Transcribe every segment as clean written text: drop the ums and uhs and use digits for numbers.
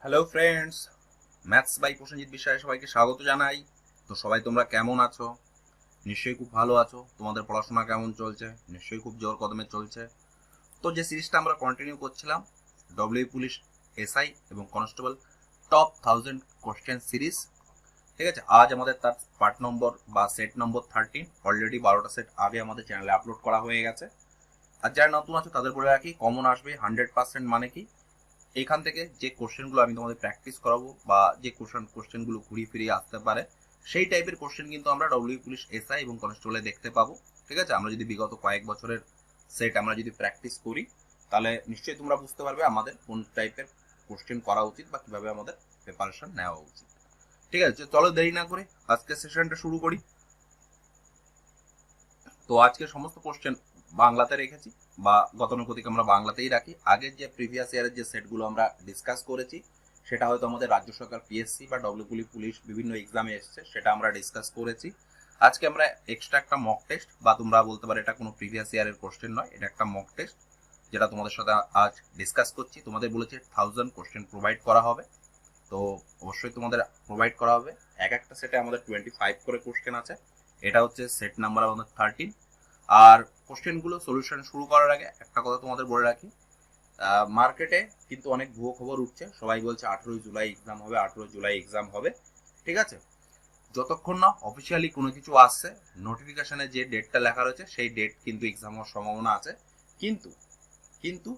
Hello friends, maths by Prosenjit বিশ্বাসে সবাইকে স্বাগত জানাই। তো সবাই তোমরা কেমন আছো? নিশ্চয়ই খুব ভালো আছো। তোমাদের পড়াশোনা কেমন চলছে? নিশ্চয়ই খুব জোর কদমে চলছে। তো যে সিরিজটা আমরা কন্টিনিউ করছিলাম, ডব্লিউ পুলিশ, এসআই এবং কনস্টেবল টপ 1000 কোশ্চেন সিরিজ, ঠিক আছে। আজ আমাদের তার পার্ট নম্বর বা সেট নম্বর 13। অলরেডি 12টা সেট আগে আমাদের চ্যানেলে আপলোড করা হয়ে গেছে। আর যারা নতুন আছো তাদের বলে রাখি, কমন আসবে 100%। মানে কি, এখান থেকে যে কোশ্চেনগুলো আমি তোমাদের প্র্যাকটিস করাবো বা যে কোশ্চেনগুলো ঘুরিয়ে ফিরিয়ে আসতে পারে, সেই টাইপের কোশ্চেন কিন্তু আমরা ডব্লিউ পুলিশ, এসআই এবং কনস্টেবলে দেখতে পাবো। ঠিক আছে, আমরা যদি বিগত কয়েক বছরের সেট আমরা যদি প্র্যাকটিস করি, তাহলে নিশ্চয়ই তোমরা বুঝতে পারবে আমাদের কোন টাইপের কোশ্চেন করা উচিত বা কিভাবে আমাদের প্রিপারেশন নেওয়া উচিত। ঠিক আছে, চলো দেরি না করে আজকের সেশনটা শুরু করি। তো আজকে সমস্ত কোশ্চেন বাংলাতে রেখেছি বা গতানুগতিক আমরা বাংলাতেই রাখি। আগের যে প্রিভিয়াস ইয়ারের যে সেটগুলো আমরা ডিসকাস করেছি, সেটা হয়তো আমাদের রাজ্য সরকার পিএসসি বা ডব্লিউপুলি পুলিশ বিভিন্ন এক্সামে এসছে, সেটা আমরা ডিসকাস করেছি। আজকে আমরা এক্সট্রা একটা মক টেস্ট, বা তোমরা বলতে পারো এটা কোনো প্রিভিয়াস ইয়ারের কোশ্চেন নয়, এটা একটা মক টেস্ট, যেটা তোমাদের সাথে আজ ডিসকাস করছি। তোমাদের বলেছে 1000 কোশ্চেন প্রোভাইড করা হবে, তো অবশ্যই তোমাদের প্রোভাইড করা হবে। এক একটা সেটে আমাদের 25 করে কোশ্চেন আছে। এটা হচ্ছে সেট নাম্বার আমাদের 13। আর কোশ্চেনগুলো সলিউশন শুরু করার আগে একটা কথা তোমাদের বলে রাখি, মার্কেটে কিন্তু অনেক ভুয়ো খবর উঠছে। সবাই বলছে 18 জুলাই এক্সাম হবে, 18 জুলাই এক্সাম হবে। ঠিক আছে, যতক্ষণ না অফিসিয়ালি কোনো কিছু আসছে, নোটিফিকেশনে যে ডেটটা লেখা রয়েছে সেই ডেট কিন্তু এক্সাম হওয়ার সম্ভাবনা আছে। কিন্তু কিন্তু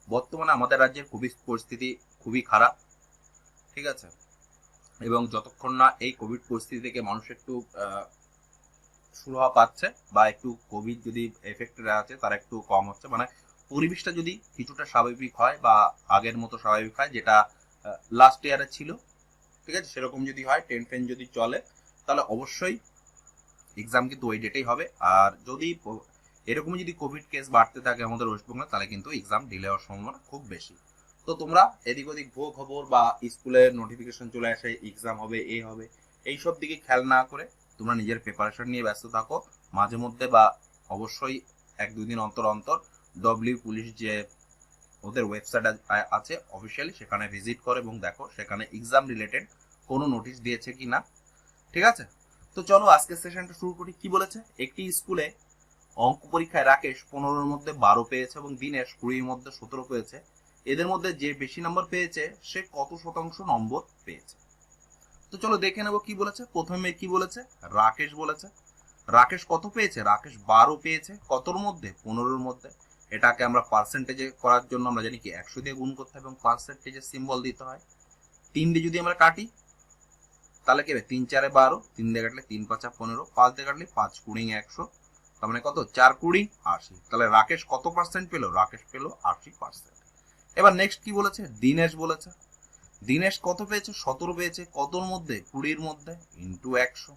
বর্তমানে আমাদের রাজ্যের খুবই পরিস্থিতি খুবই খারাপ। ঠিক আছে, এবং যতক্ষণ না এই কোভিড পরিস্থিতি থেকে মানুষ একটু সুরাহা পাচ্ছে বা একটু কোভিড যদি এফেক্টেড আছে তারা একটু কম হচ্ছে, মানে পরিবেশটা যদি কিছুটা স্বাভাবিক হয় বা আগের মতো স্বাভাবিক হয়, যেটা লাস্ট ইয়ারে ছিল, ঠিক আছে, সেরকম যদি হয়, টেন ফেন যদি চলে, তাহলে অবশ্যই এক্সাম কিন্তু ওই ডেটেই হবে। আর যদি এরকমই যদি কোভিড কেস বাড়তে থাকে আমাদের ওয়েস্টবেঙ্গলে, তাহলে কিন্তু এক্সাম ডিলে হওয়ার সম্ভাবনা খুব বেশি। তো তোমরা এদিক ওদিক ভুয়ো খবর বা স্কুলের নোটিফিকেশন চলে আসে এক্সাম হবে, এ হবে, এইসব দিকে খেয়াল না করে তোমরা নিজের প্রিপারেশন নিয়ে ব্যস্ত থাকো। মাঝে মধ্যে বা অবশ্যই 1-2 দিন অন্তর অন্তর ডব্লিউ পুলিশ যে ওদের ওয়েবসাইট আছে অফিসিয়ালি, সেখানে ভিজিট করো এবং দেখো সেখানে এক্সাম রিলেটেড কোনো নোটিশ দিয়েছে কি না। ঠিক আছে, তো চলো আজকের সেশনটা শুরু করি। কি বলেছে, একটি স্কুলে অঙ্ক পরীক্ষায় রাকেশ 15-র মধ্যে 12 পেয়েছে এবং দিনেশ 20-র মধ্যে 17 পেয়েছে। এদের মধ্যে যে বেশি নম্বর পেয়েছে সে কত শতাংশ নম্বর পেয়েছে? তো চলো দেখে নেবো কি বলেছে। প্রথমে কি বলেছে, রাকেশ বলেছে। রাকেশ কত পেয়েছে? রাকেশ 12 পেয়েছে। কতর মধ্যে? 15-র মধ্যে। এটাকে আমরা পার্সেন্টেজে করার জন্য আমরা জানি কি 100 দিয়ে গুণ করতে হবে এবং পার্সেন্টেজের সিম্বল দিতে হয়। 3 দিয়ে যদি আমরা কাটি, তাহলে কি হবে, 3-4-12, 3 দিয়ে কাটলে 3-5-15, 5 দিয়ে কাটলে 5-20-100, তার মানে কত, 4-20-80। তাহলে রাকেশ কত পার্সেন্ট পেলো? রাকেশ পেলো 80%। এবার নেক্সট কি বলেছে, দিনেশ বলেছে। দিনেশ কত পেয়েছে? 17 পেয়েছে। কতর মধ্যে? 20-র মধ্যে, ইন্টু 100।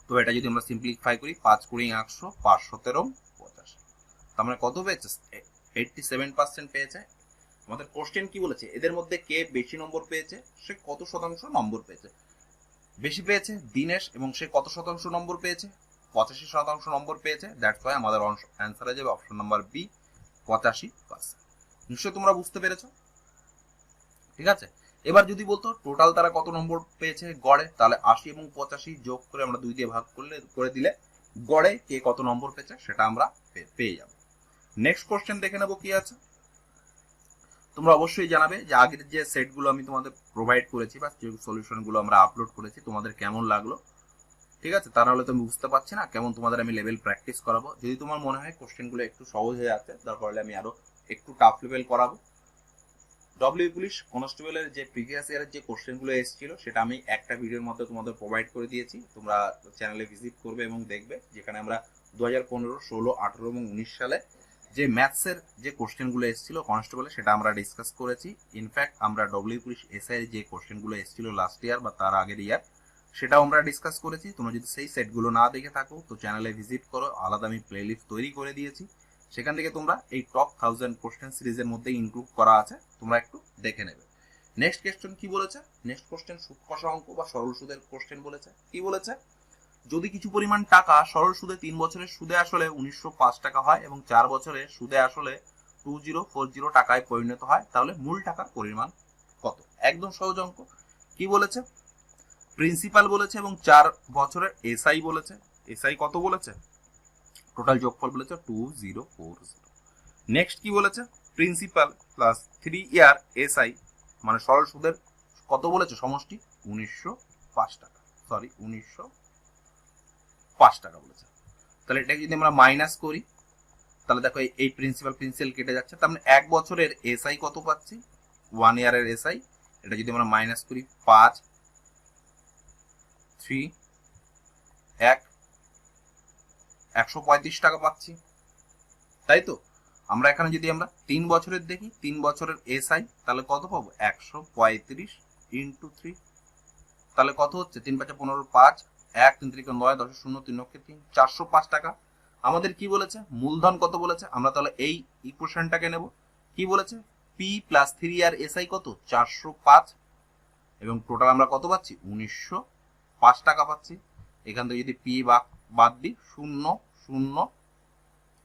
তো এটা যদি আমরা সিম্পলিফাই করি, 5-20-100, 5-17-85, তার মানে কত পেয়েছে? 87% পেয়েছে। আমাদের কোশ্চেন কি বলেছে, এদের মধ্যে কে বেশি নম্বর পেয়েছে, সে কত শতাংশ নম্বর পেয়েছে। বেশি পেয়েছে দিনেশ এবং সে কত শতাংশ নম্বর পেয়েছে? 85% নম্বর পেয়েছে। দ্যাটস ওয়াই আমাদের অ্যান্সার হয়ে যাবে অপশন নাম্বার বি, 85%। নিশ্চয়ই তোমরা বুঝতে পেরেছো। ঠিক আছে, এবার যদি বলতো টোটাল তারা কত নম্বর পেয়েছে গড়ে, তাহলে 80 এবং 85 যোগ করে আমরা 2 দিয়ে ভাগ করে দিলে গড়ে কে কত নম্বর পেয়েছে সেটা আমরা পেয়ে যাব। নেক্সট কোশ্চেন দেখে নেবো কি আছে। তোমরা অবশ্যই জানাবে যে আগের যে সেটগুলো আমি তোমাদের প্রোভাইড করেছি বা যে সলিউশনগুলো আমরা আপলোড করেছি তোমাদের কেমন লাগলো। ঠিক আছে, তা নাহলে তো আমি বুঝতে পারছি না কেমন তোমাদের আমি লেভেল প্র্যাকটিস করাবো। যদি তোমার মনে হয় কোশ্চেনগুলো একটু সহজ হয়ে যাচ্ছে, দরকার হলে আমি আরো একটু টাফ লেভেল করাবো। ডব্লিউ পুলিশ কনস্টেবলের যে প্রিভিয়াস ইয়ারের যে কোশ্চেনগুলো এসেছিল সেটা আমি একটা ভিডিওর মধ্যে তোমাদের প্রোভাইড করে দিয়েছি। তোমরা চ্যানেলে ভিজিট করবে এবং দেখবে, যেখানে আমরা 2015, 16, 18 এবং 19 সালে যে ম্যাথসের যে কোশ্চেনগুলো এসেছিল কনস্টেবলে, সেটা আমরা ডিসকাস করেছি। ইনফ্যাক্ট আমরা ডব্লিউ পুলিশ এসআই যে কোশ্চেনগুলো এসেছিল লাস্ট ইয়ার বা তার আগের ইয়ার, সেটাও আমরা ডিসকাস করেছি। তোমরা যদি সেই সেটগুলো না দেখে থাকো তো চ্যানেলে ভিজিট করো, আলাদা আমি প্লেলিস্ট তৈরি করে দিয়েছি। সেখান থেকে তোমরা এই টপ 1000 কোশ্চেন সিরিজের মধ্যে ইনক্লুড করা আছে, তোমরা একটু দেখে নেবে। নেক্সট কোশ্চেন কি বলেছে, নেক্সট কোশ্চেন সুদ কষা অঙ্ক বা সরল সুদের কোশ্চেন বলেছে। কি বলেছে, যদি কিছু পরিমাণ টাকা সরল সুদে 3 বছরের সুদে আসলে 1905 টাকা হয় এবং 4 বছরে সুদে আসলে 2040 টাকায় পরিণত হয়, তাহলে মূল টাকার পরিমাণ একদম সহজ অঙ্ক। কি বলেছে? প্রিন্সিপাল বলেছে এবং 4 বছরের এসআই বলেছে। এসআই কত বলেছে? টোটাল যোগফল বলেছে 2040। নেক্সট কি বলেছে? প্রিন্সিপাল প্লাস 3 ইয়ার এসআই মানে সরল সুদের কত বলেছে সমষ্টি? 1905 টাকা, সরি 1905 টাকা বলেছে। তাহলে এটাকে যদি আমরা মাইনাস করি তাহলে দেখো এই প্রিন্সিপাল কেটে যাচ্ছে, তার মানে 1 বছরের এসআই কত পাচ্ছি? 1 ইয়ারের এসআই, এটা যদি আমরা মাইনাস করি 5 3 1 135 টাকা পাচ্ছি, তাই তো? আমরা এখানে যদি আমরা 3 বছরের দেখি, 3 বছরের এসআই তাহলে কত পাবো? 135 ইন্টু 3, তাহলে কত হচ্ছে? 3 5 15 5 1 3 3 9 10 0 3 3 405 টাকা। আমাদের কি বলেছে? মূলধন কত বলেছে? আমরা তাহলে এই ইকুয়েশনটাকে নেব। কি বলেছে? পি প্লাস 3 আর এসআই কত? 405, এবং টোটাল আমরা কত পাচ্ছি? 1905 টাকা পাচ্ছি। এখান থেকে যদি পি বাদ দিই 0 0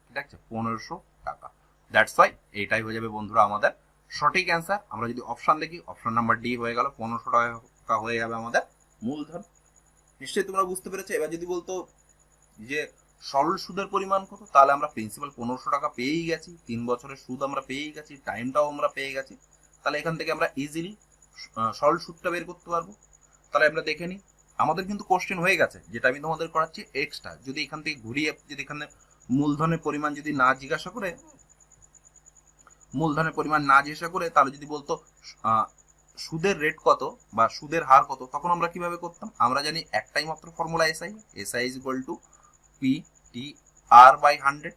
দেখছে 1500 টাকা। দ্যাটস ওয়াই এইটাই হয়ে যাবে বন্ধুরা আমাদের সঠিক অ্যান্সার। আমরা যদি অপশন দেখি, অপশন নাম্বার ডি হয়ে গেল, 1500 টাকা হয়ে যাবে আমাদের মূলধন। নিশ্চয়ই তোমরা বুঝতে পেরেছো। এবার যদি বলতো যে সরল সুদের পরিমাণ কত, তাহলে আমরা প্রিন্সিপাল 1500 টাকা পেয়েই গেছি, 3 বছরের সুদ আমরা পেয়েই গেছি, টাইমটাও আমরা পেয়ে গেছি। তাহলে এখান থেকে আমরা ইজিলি সরল সুদটা বের করতে পারবো। তাহলে আমরা দেখে নিই, আমাদের কিন্তু কোশ্চেন হয়ে গেছে, যেটা আমি তোমাদের করাচ্ছি এক্সট্রা। যদি এখান থেকে ঘুরিয়ে যদি এখানে মূলধনের পরিমাণ যদি না জিজ্ঞাসা করে, তাহলে যদি বলতো সুদের রেট কত বা সুদের হার কত, তখন আমরা কিভাবে করতাম? আমরা জানি একটাই মাত্র formula SI is equal to P T R by 100।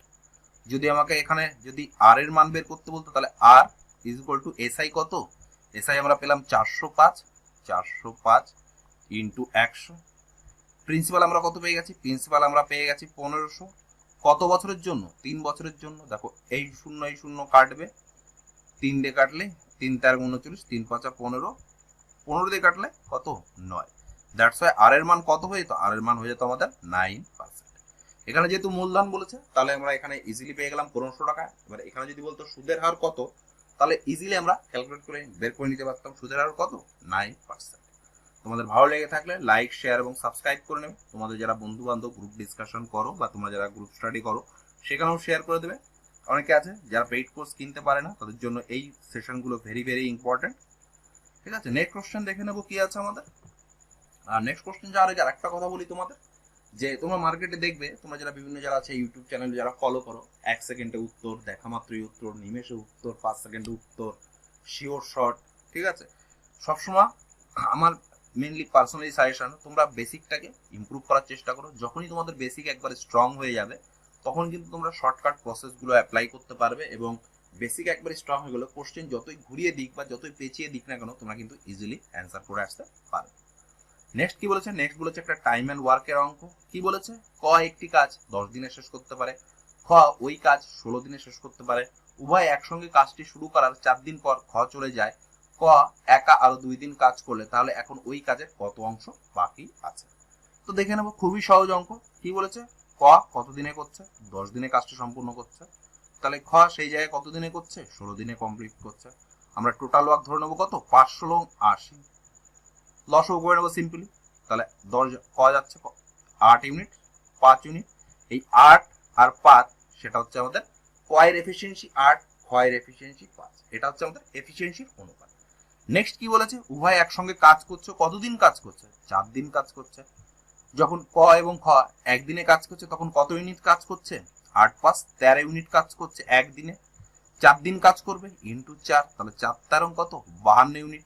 যদি আমাকে এখানে যদি আর এর মান বের করতে বলতো, তাহলে আর ইজ ইকুয়াল টু এসআই কত? এসআই আমরা পেলাম 405 ইন্টু 100। প্রিন্সিপাল আমরা কত পেয়ে গেছি? প্রিন্সিপাল আমরা পেয়ে গেছি 1500। কত বছরের জন্য? 3 বছরের জন্য। দেখো এই শূন্য কাটবে, 3 দিয়ে কাটলে 3 4 39, 3 5 15, 15 দিয়ে কাটলে কত? 9। দ্যাটস ওয়াই আর এর মান কত হয়ে যেত? আর এর মান হয়ে যেত আমাদের 9%। এখানে যেহেতু মূলধন বলেছে, তাহলে আমরা এখানে ইজিলি পেয়ে গেলাম 1500 টাকা। এবার এখানে যদি বলতো সুদের হার কত, তাহলে ইজিলি আমরা ক্যালকুলেট করে বের করে নিতে পারতাম সুদের হার কত? 9%। তোমাদের ভালো লেগে থাকলে লাইক, শেয়ার এবং সাবস্ক্রাইব করে নেবে। তোমাদের যারা বন্ধু বান্ধব গ্রুপ ডিসকাশন করো বা তোমরা যারা গ্রুপ স্টাডি করো, সেখানেও শেয়ার করে দেবে। অনেকে আছে যারা পেইড কোর্স কিনতে পারে না, তাদের জন্য এই সেশনগুলো ভেরি ভেরি ইম্পর্টেন্ট। ঠিক আছে, নেক্সট কোশ্চেন দেখে নেবো কি আছে আমাদের। আর নেক্সট কোশ্চেন যাওয়ার আগে আরেকটা কথা বলি তোমাদের, যে তোমরা মার্কেটে দেখবে, তোমরা যারা বিভিন্ন যারা আছে ইউটিউব চ্যানেল যারা ফলো করো, 1 সেকেন্ডে উত্তর, দেখা মাত্রই উত্তর, নিমেষে উত্তর, 5 সেকেন্ডে উত্তর, শিওর শর্ট। ঠিক আছে, সবসময় আমার মেনলি পার্সোনালি সাজেশন, তোমরা বেসিকটাকে ইমপ্রুভ করার চেষ্টা করো। যখনই তোমাদের বেসিক একবারে স্ট্রং হয়ে যাবে, তখন কিন্তু তোমরা শর্টকাট প্রসেসগুলো অ্যাপ্লাই করতে পারবে, এবং বেসিক একবারে স্ট্রং হয়ে গেলে কোশ্চেন যতই ঘুরিয়ে দিক বা যতই পেঁচিয়ে দিক না কেন, তোমরা কিন্তু ইজিলি অ্যান্সার করে আসতে পারবে। নেক্সট কি বলেছে? নেক্সট বলেছে একটা টাইম এন্ড ওয়ার্কের অঙ্ক। কি বলেছে? ক একটি কাজ 10 দিনে শেষ করতে পারে, খ ওই কাজ 16 দিনে শেষ করতে পারে, উভয় একসঙ্গে কাজটি শুরু করার 4 দিন পর খ চলে যায়, ক একা আরো 2 দিন কাজ করলে তাহলে এখন ওই কাজের কত অংশ বাকি আছে। তো দেখে নেবো, খুবই সহজ অঙ্ক। কি বলেছে? ক কত দিনে করছে? 10 দিনে কাজটি সম্পূর্ণ করছে। তাহলে খ সেই জায়গায় কত দিনে করছে? 16 দিনে কমপ্লিট করছে। আমরা টোটাল ওয়ার্ক ধরে নেবো কত? 516 80, লসও করে নেবো সিম্পলি। তাহলে 10 ক যাচ্ছে 8 ইউনিট, 5 ইউনিট। এই 8 আর 5 সেটা হচ্ছে আমাদের কয়ের এফিসিয়েন্সি 8, ক্ষয়ের এফিসিয়েন্সি 5। এটা হচ্ছে আমাদের এফিসিয়েন্সির অনুপাত। নেক্সট কি বলেছে? উভয় একসঙ্গে কাজ করছে, কতদিন কাজ করছে? 4 দিন কাজ করছে। যখন ক এবং খ একদিনে কাজ করছে, তখন কত ইউনিট কাজ করছে? 8 5 13 ইউনিট কাজ করছে একদিনে। 4 দিন কাজ করবে ইন্টু 4, তাহলে 4 13 কত? 52 ইউনিট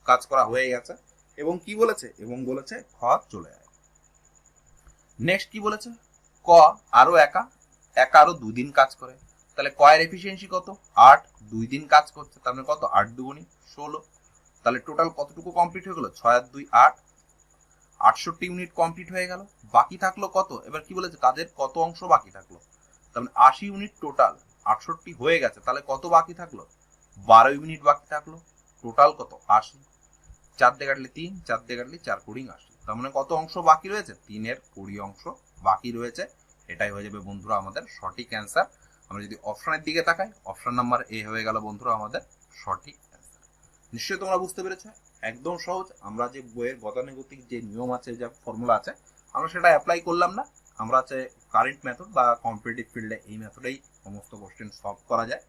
কাজ করা হয়ে গেছে। এবং কি বলেছে? এবং বলেছে খ চলে যায়। নেক্সট কি বলেছে? ক আরো একা আরো 2 দিন কাজ করে। তাহলে ক এর এফিসিয়েন্সি কত? 8, 2 দিন কাজ করছে, তার মানে কত? 8 2 16। তাহলে টোটাল কতটুকু কমপ্লিট হয়ে গেল? 6 আর 2 8, 68 ইউনিট কমপ্লিট হয়ে গেল। বাকি থাকলো কত? এবার কি বলেছে? কাজের কত অংশ বাকি থাকলো? তার মানে 80 ইউনিট টোটাল, 68 হয়ে গেছে, তাহলে কত বাকি থাকলো? 12 ইউনিট বাকি থাকলো। টোটাল কত? 80। 4 দিয়ে কাটলে 3, 4 দিয়ে কাটলে 4 20 80। তার মানে কত অংশ বাকি রয়েছে? 3 এর 20 অংশ বাকি রয়েছে। এটাই হয়ে যাবে বন্ধুরা আমাদের সঠিক অ্যান্সার। আমরা যদি অপশনের দিকে তাকাই, অপশন নাম্বার এ হয়ে গেল বন্ধুরা আমাদের সঠিক অ্যান্সার। নিশ্চয়ই তোমরা বুঝতে পেরেছো, একদম সহজ। আমরা যে বইয়ের গতানুগতিক যে নিয়ম আছে, যা ফর্মুলা আছে, আমরা সেটা অ্যাপ্লাই করলাম না, আমরা হচ্ছে কারেন্ট মেথড বা কম্পিটিটিভ ফিল্ডে এই মেথডেই সমস্ত কোশ্চেন সলভ করা যায়।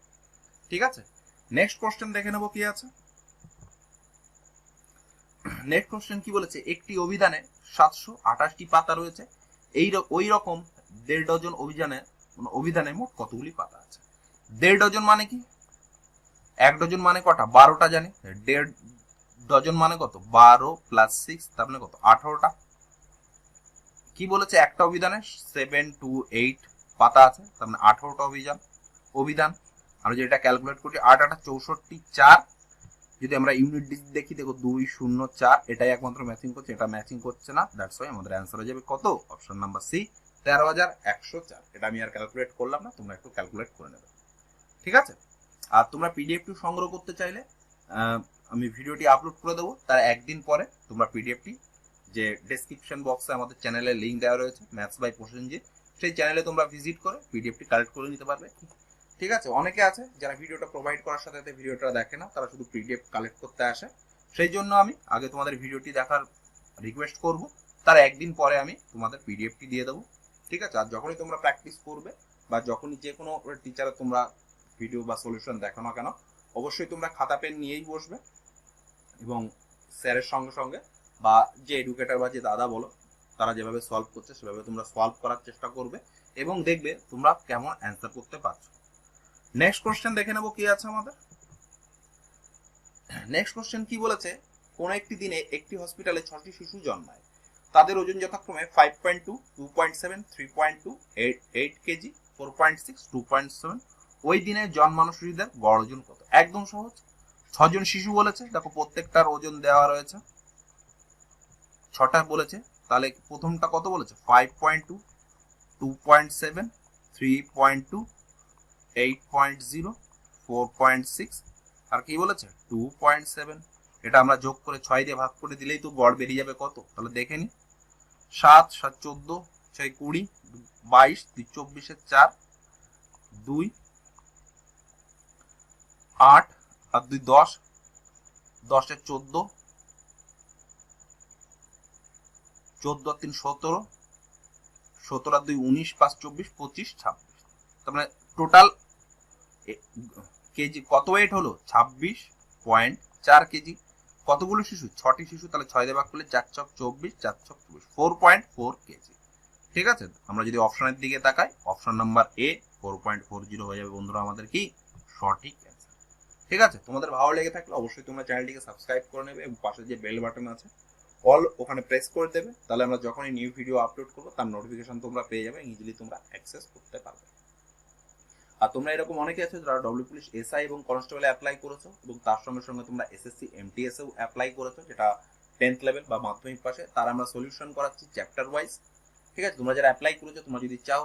ঠিক আছে, নেক্সট কোশ্চেন দেখে নেবো কি আছে। নেক্সট কোশ্চেন কি বলেছে, একটি অভিধানে 728টি পাতা রয়েছে, ওই রকম 1.5 ডজন অভিধানে মোট কতগুলি পাতা আছে। 1.5 ডজন মানে কি, 1 ডজন মানে কটা, 12টা জানি। 1.5 ডজন মানে কত, 12 প্লাস 6 তার মানে কত, 18টা। কি বলেছে, একটা অভিধানে 7 to 8 পাতা আছে, তার মানে 18টা অভিধান। আমরা যেটা ক্যালকুলেট করি, 8 8 64 4, যদি আমরা ইউনিট দেখি দেখো 204, এটাই একমাত্র ম্যাচিং করছে, এটা ম্যাচিং করছে না, দ্যাটস ওয়াই আমাদের অ্যান্সার হয়ে যাবে কত, অপশন নাম্বার সি, 13,104। এটা আমি আর ক্যালকুলেট করলাম না, তোমরা একটু ক্যালকুলেট করে নেবে। ঠিক আছে, আর তোমরা পিডিএফটি সংগ্রহ করতে চাইলে আমি ভিডিওটি আপলোড করে দেবো, তার একদিন পরে তোমরা পিডিএফটি, যে ডেসক্রিপশন বক্সে আমাদের চ্যানেলের লিঙ্ক দেওয়া রয়েছে ম্যাথস বাই প্রসেনজিৎ, সেই চ্যানেলে তোমরা ভিজিট করে পিডিএফটি কালেক্ট করে নিতে পারবে। ঠিক আছে, অনেকে আছে যারা ভিডিওটা প্রোভাইড করার সাথে সাথে ভিডিওটা দেখে না, তারা শুধু পিডিএফ কালেক্ট করতে আসে। সেই জন্য আমি আগে তোমাদের ভিডিওটি দেখার রিকোয়েস্ট করব, তার একদিন পরে আমি তোমাদের পিডিএফটি দিয়ে দেবো। ঠিক আছে, আর যখনই তোমরা প্র্যাকটিস করবে বা যখনই যে কোনো টিচারে তোমরা ভিডিও বা সলিউশন দেখো না কেন, অবশ্যই তোমরা খাতা পেন নিয়েই বসবে এবং স্যারের সঙ্গে সঙ্গে বা যে এডুকেটর বা যে দাদা বলো, তারা যেভাবে সলভ করছে সেভাবে তোমরা সলভ করার চেষ্টা করবে এবং দেখবে তোমরা কেমন অ্যান্সার করতে পারছো। নেক্সট কোশ্চেন দেখে নেবো কি আছে আমাদের। নেক্সট কোশ্চেন কি বলেছে, কোন একটি দিনে একটি হসপিটালে 6টি শিশু জন্মায়, তাদের ওজন যথাক্রমে 5.2, 2.7, 3.2, 8 কেজি, 4.6, 2.7। ওই দিনে জন্মানো শিশুদের গড় ওজন কত। একদম সহজ, 6জন শিশু বলেছে, দেখো প্রত্যেকটার ওজন দেওয়া রয়েছে, 6টা বলেছে, তাহলে প্রথমটা কত বলেছে, 5.2, 2.7, 3.2, 8.0, 4.6, আর কি বলেছে 2.7। এটা আমরা যোগ করে 6 দিয়ে ভাগ করে দিলেই তো গড় বেরিয়ে যাবে কত, তাহলে দেখে নি, 7 7 14, 6 20, 22, 24 4, 2 8 আর 2 10, 10 14, 14 3 17, 17 আর 2 19, 5 24, 25, 26। তার মানে টোটাল কেজি কত ওয়েট হলো, 26.4 কেজি। কতগুলো শিশু, 6টি শিশু, তাহলে 6 দিয়ে ভাগ করলে 4 ছক 24, 4 ছক 24, 4.4 কেজি। ঠিক আছে, আমরা যদি অপশনের দিকে তাকাই, অপশন নাম্বার এ 4.40 হয়ে যাবে বন্ধুরা আমাদের কি সঠিক অ্যান্সার। ঠিক আছে, তোমাদের ভালো লেগে থাকলে অবশ্যই তোমরা চ্যানেলটিকে সাবস্ক্রাইব করে নেবে এবং পাশে যে বেল বাটন আছে অল, ওখানে প্রেস করে দেবে, তাহলে আমরা যখনই নিউ ভিডিও আপলোড করবো তার নোটিফিকেশন তোমরা পেয়ে যাবে, ইজিলি তোমরা অ্যাক্সেস করতে পারবে। আর তোমরা এরকম অনেকে আছো যারা ডব্লিউ পুলিশ এসআই এবং কনস্টেবল অ্যাপ্লাই করেছো এবং তার সঙ্গে সঙ্গে তোমরা এসএসসি এমটিএস এও অ্যাপ্লাই করেছো, যেটা 10th লেভেল বা মাধ্যমিক পাশে, তার আমরা সলিউশন করাচ্ছি চ্যাপ্টার ওয়াইজ। ঠিক আছে, তোমরা যারা অ্যাপ্লাই করেছো, তোমরা যদি চাও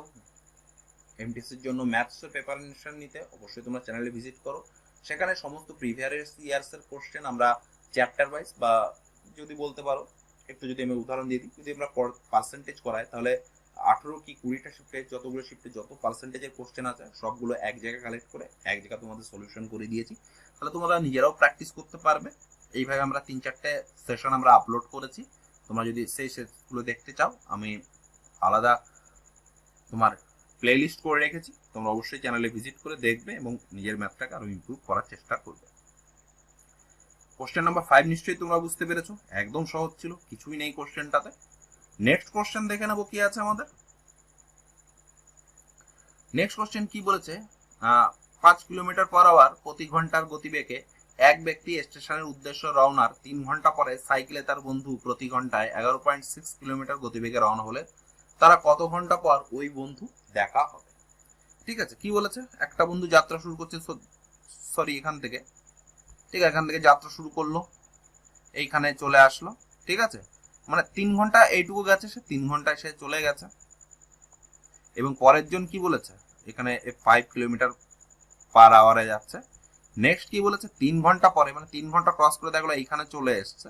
এমটিএস এর জন্য ম্যাথসের প্রিপারেশন নিতে, অবশ্যই তোমরা চ্যানেলে ভিজিট করো, সেখানে সমস্ত প্রিভিয়াস ইয়ার্স এর কোশ্চেন আমরা চ্যাপ্টার ওয়াইজ, বা যদি বলতে পারো একটু যদি আমি উদাহরণ দিয়ে দিই, যদি আমরা পার্সেন্টেজ করাই, তাহলে 18 কি 20টা শিফটে যতগুলো শিফটে যত পার্সেন্টেজের কোশ্চেন আছে সবগুলো এক জায়গায় কালেক্ট করে এক জায়গায় তোমাদের সলিউশন করে দিয়েছি, তাহলে তোমরা নিজেরাও প্র্যাকটিস করতে পারবে। এইভাবে আমরা 3-4টে সেশন আমরা আপলোড করেছি, তোমরা যদি সেই সেটগুলো দেখতে চাও, আমি আলাদা তোমার প্লেলিস্ট করে রেখেছি, তোমরা অবশ্যই চ্যানেলে ভিজিট করে দেখবে এবং নিজের ম্যাথটাকে আরো ইমপ্রুভ করার চেষ্টা করবে। কোশ্চেন নাম্বার 5 নিশ্চয়ই তোমরা বুঝতে পেরেছো, একদম সহজ ছিল, কিছুই নেই কোশ্চেনটাতে। নেক্সট কোশ্চেন দেখে নেবো কি আছে আমাদের। নেক্সট কোশ্চেন কি বলেছে, 5 কিলোমিটার পার আওয়ার প্রতি ঘন্টার গতিবেগে এক ব্যক্তি স্টেশনের উদ্দেশ্যে রওনার 3 ঘন্টা পরে সাইকেলে তার বন্ধু প্রতি ঘন্টায় 11.6 কিলোমিটার গতিবেগে রওনা হলে তারা কত ঘন্টা পর ওই বন্ধু দেখা হবে। ঠিক আছে, কি বলেছে, একটা বন্ধু যাত্রা শুরু করছে, সরি এখান থেকে, ঠিক আছে, এখান থেকে যাত্রা শুরু করলো, এইখানে চলে আসলো। ঠিক আছে, মানে 3 ঘন্টা এইটুকু গেছে, সে 3 ঘন্টায় সে চলে গেছে। এবং পরের জন কি বলেছে, এখানে 5 কিলোমিটার পার আওয়ারে যাচ্ছে। নেক্সট কি বলেছে, 3 ঘন্টা পরে, মানে 3 ঘন্টা ক্রস করে দেখলো এইখানে চলে এসছে।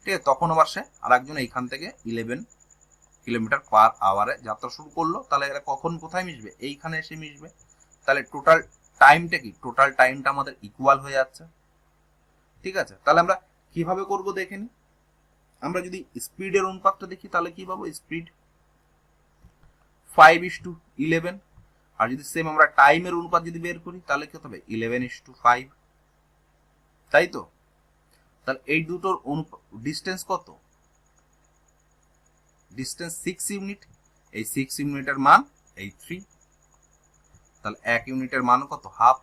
ঠিক আছে, তখন আবার সে আরেকজন এইখান থেকে 11 কিলোমিটার পার আওয়ারে যাত্রা শুরু করলো। তাহলে এরা কখন কোথায় মিশবে, এইখানে এসে মিশবে। তাহলে টোটাল টাইমটা কি, টোটাল টাইমটা আমাদের ইকুয়াল হয়ে যাচ্ছে। ঠিক আছে, তাহলে আমরা কিভাবে করব দেখে নি। আমরা যদি স্পিডের অনুপাতটা দেখি তাহলে কি পাবো, স্পিড 5:11। আর যদি সেম আমরা টাইমের অনুপাত যদি বের করি তাহলে কি হবে 11:5, তাই তো। তাহলে এই দুটোর ডিস্টেন্স কত, ডিস্টেন্স 6 ইউনিট, এই 6 ইউনিটের মান এই 3, তাহলে 1 ইউনিটের মান কত, হাফ।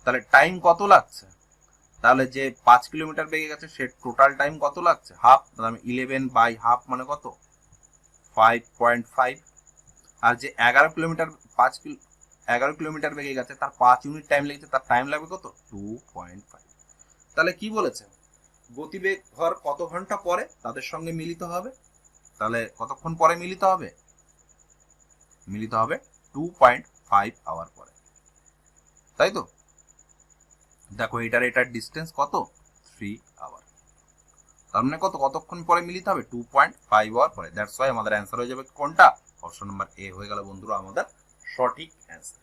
তাহলে টাইম কত লাগছে, তাহলে যে 5 কিলোমিটার বেগে গেছে সে টোটাল টাইম কত লাগছে, হাফ। তাহলে 11/2 মানে কত, 5.5। আর যে 11 কিলোমিটার 11 কিলোমিটার বেগে গেছে তার 5 ইউনিট টাইম লেগেছে, তার টাইম লাগবে কত, 2.5। তাহলে কি বলেছে, গতিবেগ হওয়ার কত ঘন্টা পরে তাদের সঙ্গে মিলিত হবে, তাহলে কতক্ষণ পরে মিলিত হবে, মিলিত হবে 2.5 আওয়ার পরে, তাই তো। দেখো এটার ডিস্টেন্স কত, 3 আওয়ার। তার মানে কতক্ষণ পরে মিলিত হবে, 2.5 আওয়ার পরে। দ্যাটস ওয়াই আমাদের অ্যান্সার হয়ে যাবে কোনটা, অপশন নাম্বার এ হয়ে গেল বন্ধুরা আমাদের সঠিক অ্যান্সার।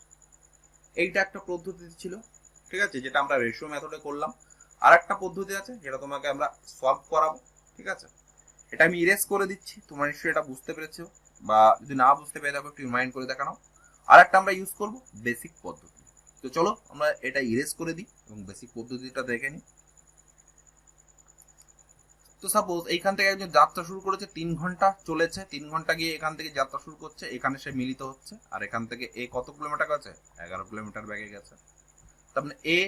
এইটা একটা পদ্ধতি ছিল, ঠিক আছে, যেটা আমরা রেশিও মেথডে করলাম। আর একটা পদ্ধতি আছে যেটা তোমাকে আমরা সলভ করাবো, ঠিক আছে। এটা আমি ইরেজ করে দিচ্ছি, তোমরা নিশ্চয়ই এটা বুঝতে পেরেছো, বা যদি না বুঝতে পেরে থাকো একটু রিমাইন্ড করে দেখানো। আর একটা আমরা ইউজ করব বেসিক পদ্ধতি। তো চলো আমরা এটা ইরেজ করে দিই এবং বেসিক পদ্ধতিটা দেখে নিই। তো সাপোজ এইখান থেকে একজন যাত্রা শুরু করেছে, 3 ঘন্টা চলেছে, 3 ঘন্টা গিয়ে এখান থেকে যাত্রা শুরু করছে, এখানে সে মিলিত হচ্ছে। আর এখান থেকে এ কত কিলোমিটার গেছে, 11 কিলোমিটার বেগে গেছে। তার মানে এ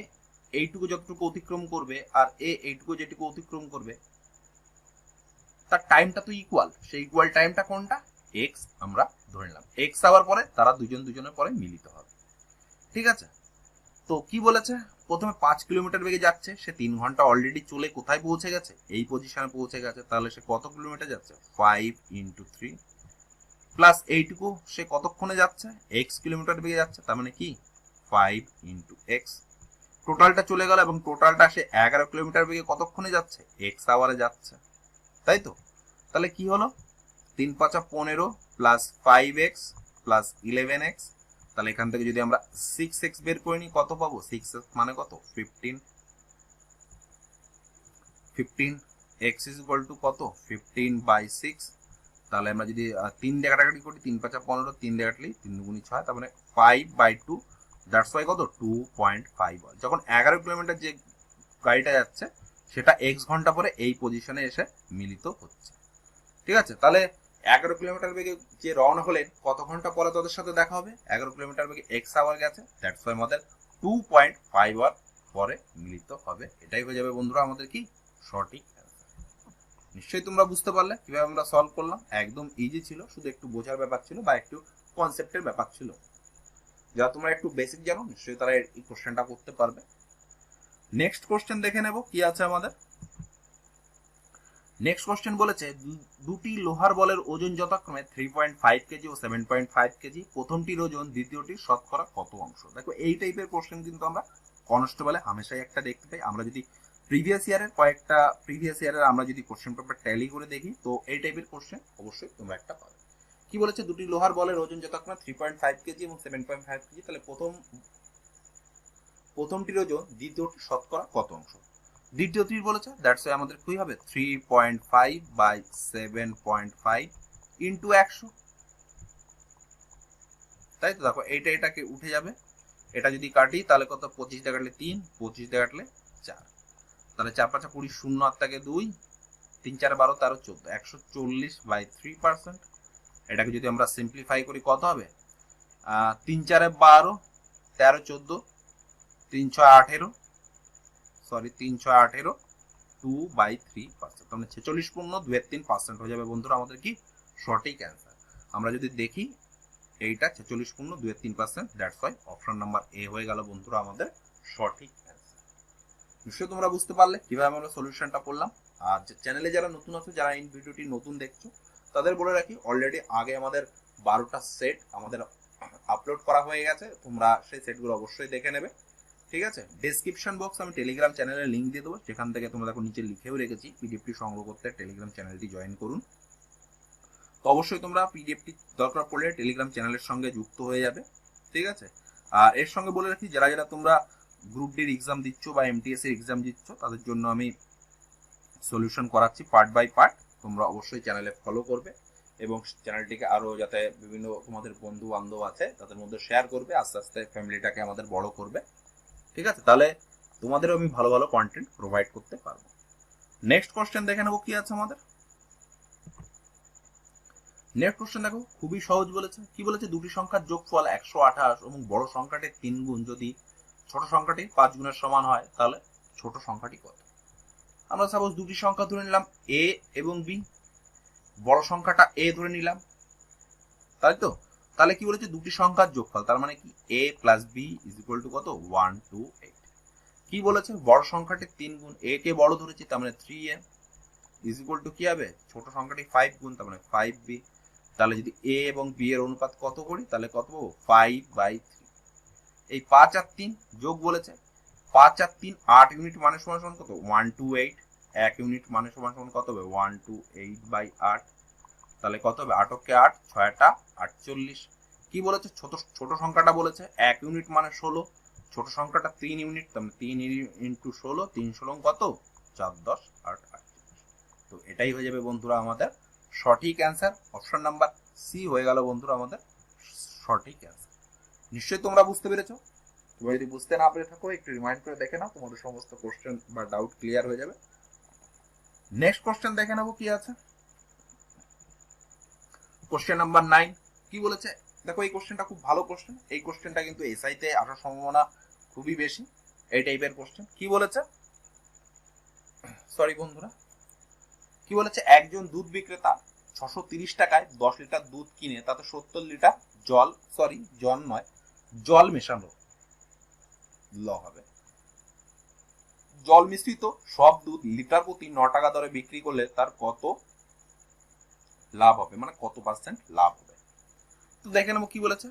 এইটুকু যতটুকু অতিক্রম করবে আর এ এইটুকু যেটুকু অতিক্রম করবে তার টাইমটা তো ইকুয়াল, সেই ইকুয়াল টাইমটা কোনটা, এক্স আমরা ধরে নিলাম। এক্স আওয়ার পরে তারা দুজনের পরে মিলিত হবে, ঠিক আছে। তো কি বলেছে, প্রথমে 5 কিলোমিটার বেগে যাচ্ছে, সে 3 ঘন্টা অলরেডি চলে কোথায় পৌঁছে গেছে, এই পজিশনে পৌঁছে গেছে। তাহলে সে কত কিলোমিটার যাচ্ছে, 5 × 3 প্লাস এইটুকু সে কতক্ষণে যাচ্ছে, এক্স কিলোমিটার বেগে যাচ্ছে, তার মানে কি 5 × x। টোটালটা চলে গেল এবং টোটালটা সে 11 কিলোমিটার বেগে কতক্ষণে যাচ্ছে, এক্স আওয়ারে যাচ্ছে, তাই তো। তাহলে কি হলো, 3 × 5 = 15 প্লাস 5x প্লাস 11x। তাহলে এখান থেকে যদি আমরা 6x বের করে নিই কত পাবো, 6x মানে কত, 15। 15x = কত, 15/6। তাহলে আমরা যদি 3 দিয়ে কাটাকাটি করি, 3 × 5 = 15, 3 দিয়ে কাটলি 3 × 6, তার মানে 5/2। দ্যাটস ওয়াই কত, 2.5। যখন 11 কিলোমিটার যে গাড়িটা যাচ্ছে সেটা x ঘন্টা পরে এই পজিশনে এসে মিলিত হচ্ছে, ঠিক আছে। তাহলে 11 কিলোমিটার বেগে যে রওনা হলেন কত ঘন্টা পরে তাদের সাথে দেখা হবে, 11 কিলোমিটার বেগে x আওয়ার গেছে, দ্যাটস ওয়াই আমাদের 2.5 আওয়ার পরে মিলিত হবে। এটাই হয়ে যাবে বন্ধুরা আমাদের কি সঠিক অ্যান্সার। নিশ্চয়ই তোমরা বুঝতে পারলে কিভাবে আমরা সলভ করলাম, একদম ইজি ছিল, শুধু একটু বোঝার ব্যাপার ছিল বা একটু কনসেপ্টের ব্যাপার ছিল। যারা তোমরা একটু বেসিক জানো নিশ্চয়ই তারা এই কোশ্চেনটা করতে পারবে। নেক্সট কোশ্চেন দেখে নেব কি আছে আমাদের। নেক্সট কোশ্চেন বলেছে দুটি লোহার বলের ওজন যথাক্রমে 3.5 কেজি ও 7.5 কেজি। প্রথমটির ওজন দ্বিতীয়টির শতকরা কত অংশ। দেখো এই টাইপের কোশ্চেন কিন্তু আমরা কনস্টেবলে হামেশাই একটা দেখতে পাই। আমরা যদি প্রিভিয়াস ইয়ারের আমরা যদি কোশ্চেন পেপার ট্যালি করে দেখি তো এই টাইপের কোশ্চেন অবশ্যই তোমরা একটা পাবে। কি বলেছে, দুটি লোহার বলের ওজন যথাক্রমে 3.5 কেজি এবং 7.5 কেজি। তাহলে প্রথমটির ওজন দ্বিতীয়টির শতকরা কত অংশ। দ্বিতীয়টির বলেছে, দ্যাটস ওয়াই আমাদের কি হবে 3.5/7.5 ইন্টু 100, তাই তো। দেখো এটাকে উঠে যাবে, এটা যদি কাটি তাহলে কত, 25 দিয়ে কাটলে 3, 25 দিয়ে কাটলে 4, তাহলে 4 × 5 = 20, 0 8 থেকে 2, 3 4 12 13 14, 140/3%। এটাকে যদি আমরা সিম্পলিফাই করি কত হবে, 3 4 12, 13 14, 3 6 18, 2/3%, তাহলে 46.23% হয়ে যাবে বন্ধুরা আমাদের কি সঠিক অ্যান্সার। আমরা যদি দেখি এইটা 46.23%, that's why option number A হয়ে গেল বন্ধুরা আমাদের সঠিক অ্যান্সার। নিশ্চয়ই তোমরা বুঝতে পারলে কিভাবে আমরা সলিউশনটা করলাম। আর চ্যানেলে যারা নতুন আছো, যারা এই ভিডিওটি নতুন দেখছো, তাদের বলে রাখি অলরেডি আগে আমাদের 12টা সেট আমাদের আপলোড করা হয়ে গেছে, তোমরা সেই সেটগুলো অবশ্যই দেখে নেবে, ঠিক আছে। ডেসক্রিপশন বক্স আমি টেলিগ্রাম চ্যানেলের লিঙ্ক দিয়ে দেবো, যেখান থেকে তোমরা দেখো নিচে লিখেও রেখেছি পিডিএফটি সংগ্রহ করতে টেলিগ্রাম চ্যানেলটি জয়েন করুন। তো অবশ্যই তোমরা পিডিএফটি দরকার পড়লে টেলিগ্রাম চ্যানেলের সঙ্গে যুক্ত হয়ে যাবে, ঠিক আছে। আর এর সঙ্গে বলে রাখি যারা তোমরা গ্রুপ ডির এক্সাম দিচ্ছ বা এমটিএস এর এক্সাম দিচ্ছ তাদের জন্য আমি সলিউশন করাচ্ছি পার্ট বাই পার্ট। তোমরা অবশ্যই চ্যানেলে ফলো করবে এবং চ্যানেলটিকে আরো যাতে বিভিন্ন তোমাদের বন্ধু বান্ধব আছে তাদের মধ্যে শেয়ার করবে, আস্তে আস্তে ফ্যামিলিটাকে আমাদের বড় করবে। ঠিক আছে, তাহলে তোমাদেরও আমি ভালো ভালো কন্টেন্ট প্রোভাইড করতে পারবো। নেক্সট কোশ্চেন দেখে নেবো কি আছে আমাদের। নেক্সট কোশ্চেন দেখো, খুবই সহজ বলেছে। কি বলেছে? দুটি সংখ্যার যোগফল 128 এবং বড় সংখ্যাটির 3 গুণ যদি ছোট সংখ্যাটি 5 গুণের সমান হয় তাহলে ছোট সংখ্যাটি কত? আমরা সাপোজ দুটি সংখ্যা ধরে নিলাম এ এবং বি, বড় সংখ্যাটা এ ধরে নিলাম, তাই তো? তাহলে কি বলেছে? দুটি সংখ্যার যোগফল, তার মানে কি A plus B is equal to কত? 128। কি বলেছে? বড় সংখ্যাটির 3 গুণ, এ কে বড় ধরেছি তার মানে 3a ইজ ইকুয়াল টু কি হবে? ছোট সংখ্যাটি 5 গুণ তার মানে 5b। তাহলে যদি এ এবং বি এর অনুপাত কত করি তাহলে কত পাবো? 5/3। এই 5 আর 3 যোগ বলেছে, 5 আর 3 8 ইউনিট মানে সমান সমান কত? 128। 1 ইউনিট মানে সমান সমান কত হবে? 128/8। তাহলে কত হবে? 8 কে 8, 6টা 48। কি বলেছে? ছোট সংখ্যাটা বলেছে 1 ইউনিট মানে 16, ছোট সংখ্যাটা 3 ইউনিট, তাহলে 3 ইন্টু 16, 3 16 কত? 4 10 8 48। তো এটাই হয়ে যাবে বন্ধুরা আমাদের সঠিক অ্যান্সার। অপশন নাম্বার সি হয়ে গেল বন্ধুরা আমাদের সঠিক অ্যান্সার। নিশ্চয়ই তোমরা বুঝতে পেরেছো। তোমরা যদি বুঝতে না পেরে থাকো একটু রিমাইন্ড করে দেখে নাও, তোমাদের সমস্ত কোশ্চেন বা ডাউট ক্লিয়ার হয়ে যাবে। নেক্সট কোশ্চেন দেখে নেবো কি আছে। কোশ্চেন নাম্বার 9 কি বলেছে? দেখো এই কোশ্চেনটা খুব ভালো কোশ্চেন, এই কোশ্চেনটা কিন্তু এসআইতে আসার সম্ভাবনা খুবই বেশি এই টাইপের কোশ্চেন। কি বলেছে? সরি বন্ধুরা, কি বলেছে? একজন দুধ বিক্রেতা 630 টাকায় 10 লিটার দুধ কিনে তাতে 70 লিটার জল, সরি জল নয়, জল মেশানো হবে। জল মিশ্রিত সব দুধ লিটার প্রতি 9 টাকা দরে বিক্রি করলে তার কত লাভ হবে, মানে কত পার্সেন্ট লাভ হবে? তো দেখে নেবো কি বলেছে।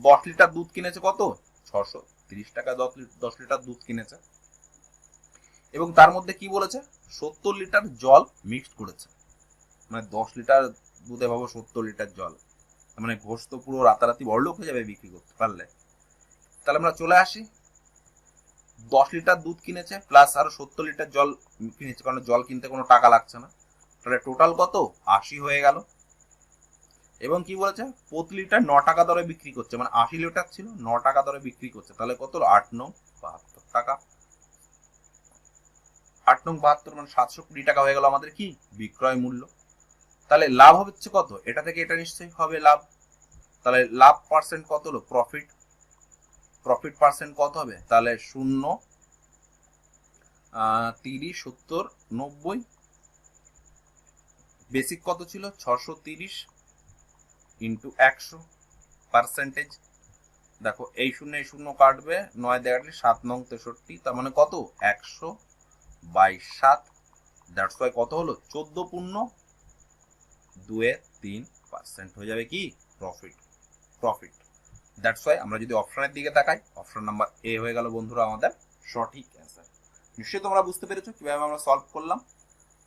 10 লিটার দুধ কিনেছে কত? 630 টাকা 10 লিটার দুধ কিনেছে এবং তার মধ্যে কি বলেছে? 70 লিটার জল মিক্সড করেছে। মানে 10 লিটার দুধে ভাবো 70 লিটার জল, মানে ঘোষ তো পুরো রাতারাতি বড়লোক হয়ে যাবে বিক্রি করতে পারলে। তাহলে আমরা চলে আসি, 10 লিটার দুধ কিনেছে প্লাস আরো 70 লিটার জল কিনেছে, কারণ জল কিনতে কোনো টাকা লাগছে না। তাহলে টোটাল কত? 80 হয়ে গেল। এবং কি বলেছে? প্রতি লিটার 9 টাকা দরে বিক্রি করছে, মানে 80 লিটার ছিল 9 টাকা দরে বিক্রি করছে। তাহলে কত? 8 9 72 টাকা। 8 9 72 মানে 720 টাকা হয়ে গেল আমাদের কি বিক্রয় মূল্য। তাহলে লাভ হচ্ছে কত? এটা থেকে এটা নিশ্চয়ই হবে লাভ। তাহলে লাভ পার্সেন্ট কত হলো? প্রফিট। প্রফিট পার্সেন্ট কত হবে? তাহলে 0 30 70 90। বেসিক কত ছিল? 630 ইন্টু 100 পার্সেন্টেজ। দেখো এই শূন্য এই শূন্য কাটবে, 9 দিয়ে কাটলে 7 9 63, তার মানে কত? 100/7। দ্যাটস ওয়াই কত হলো? 14.23% হয়ে যাবে কি প্রফিট। প্রফিট দ্যাটস ওয়াই আমরা যদি অপশনের দিকে তাকাই, অপশন নাম্বার এ হয়ে গেল বন্ধুরা আমাদের সঠিক অ্যান্সার। নিশ্চয়ই তোমরা বুঝতে পেরেছো কিভাবে আমরা সলভ করলাম।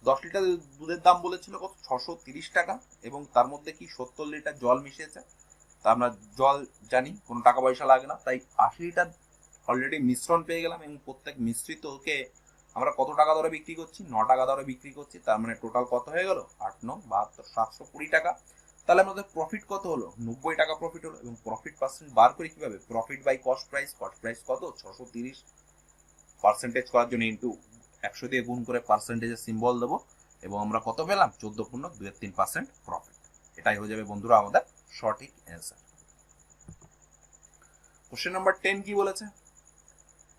10 লিটার দুধের দাম বলেছিল কত? 630 টাকা এবং তার মধ্যে কি 70 লিটার জল মিশিয়েছে। তা আমরা জল জানি কোনো টাকা পয়সা লাগে না, তাই 80 লিটার অলরেডি মিশ্রণ পেয়ে গেলাম এবং প্রত্যেক মিশ্রিতকে আমরা কত টাকা দরে বিক্রি করছি? 9 টাকা দরে বিক্রি করছি। তার মানে টোটাল কত হয়ে গেল? 8 9 72 720 টাকা। তাহলে আমাদের প্রফিট কত হলো? 90 টাকা প্রফিট হলো। এবং প্রফিট পার্সেন্ট বার করি কিভাবে? Profit by cost price. Cost price কত? 630। পার্সেন্টেজ করার জন্য ইন্টু 100 দিয়ে গুণ করে পার্সেন্টেজের সিম্বল দেবো এবং আমরা কত পেলাম? 14.23% প্রফিট। এটাই হয়ে যাবে বন্ধুরা আমাদের সঠিক অ্যান্সার। কোশ্চেন নাম্বার 10 কি বলেছে?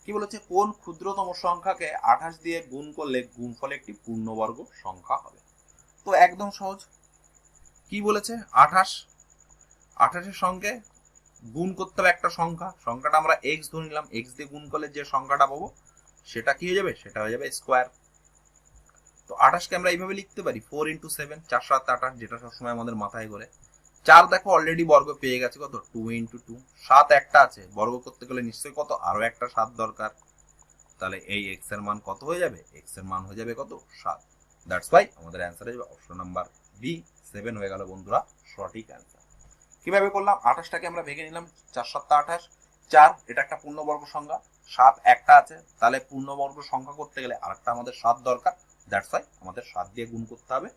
কি বলেছে? কোন ক্ষুদ্রতম সংখ্যাকে 28 দিয়ে গুণ করলে গুণফল একটি পূর্ণবর্গ সংখ্যা হবে? তো একদম সহজ। কি বলেছে? 28 এর সঙ্গে গুণ করতে হবে একটা সংখ্যা, সংখ্যাটা আমরা এক্স ধরে নিলাম, এক্স দিয়ে গুণ করলে যে সংখ্যাটা পাবো সেটা কি হয়ে যাবে? সেটা হয়ে যাবে স্কোয়ার। তো 28কে আমরা এইভাবে লিখতে পারি 4 × 7 4 7 28, যেটা সবসময় আমাদের মাথায় করে। 4 দেখো অলরেডি বর্গ পেয়ে গেছে কত? 2 × 2। 7 একটা আছে, বর্গ করতে গেলে নিশ্চয়ই কত? আরো একটা 7 দরকার। তাহলে এই এক্স এর মান কত হয়ে যাবে? এক্স এর মান হয়ে যাবে কত? 7। দ্যাটস ওয়াই আমাদের অ্যান্সার হয়ে যাবে অপশন নাম্বার বি 7 হয়ে গেল বন্ধুরা সঠিক অ্যান্সার। কিভাবে করলাম? 28টাকে আমরা ভেঙে নিলাম, 4 7 28, 4 এটা একটা পূর্ণবর্গ সংখ্যা, 7 একটা আছে, তাহলে পূর্ণবর্গ সংখ্যা করতে গেলে আরেকটা আমাদের 7 দরকার, দ্যাটস ওয়াই আমাদের 7 দিয়ে গুণ করতে হবে।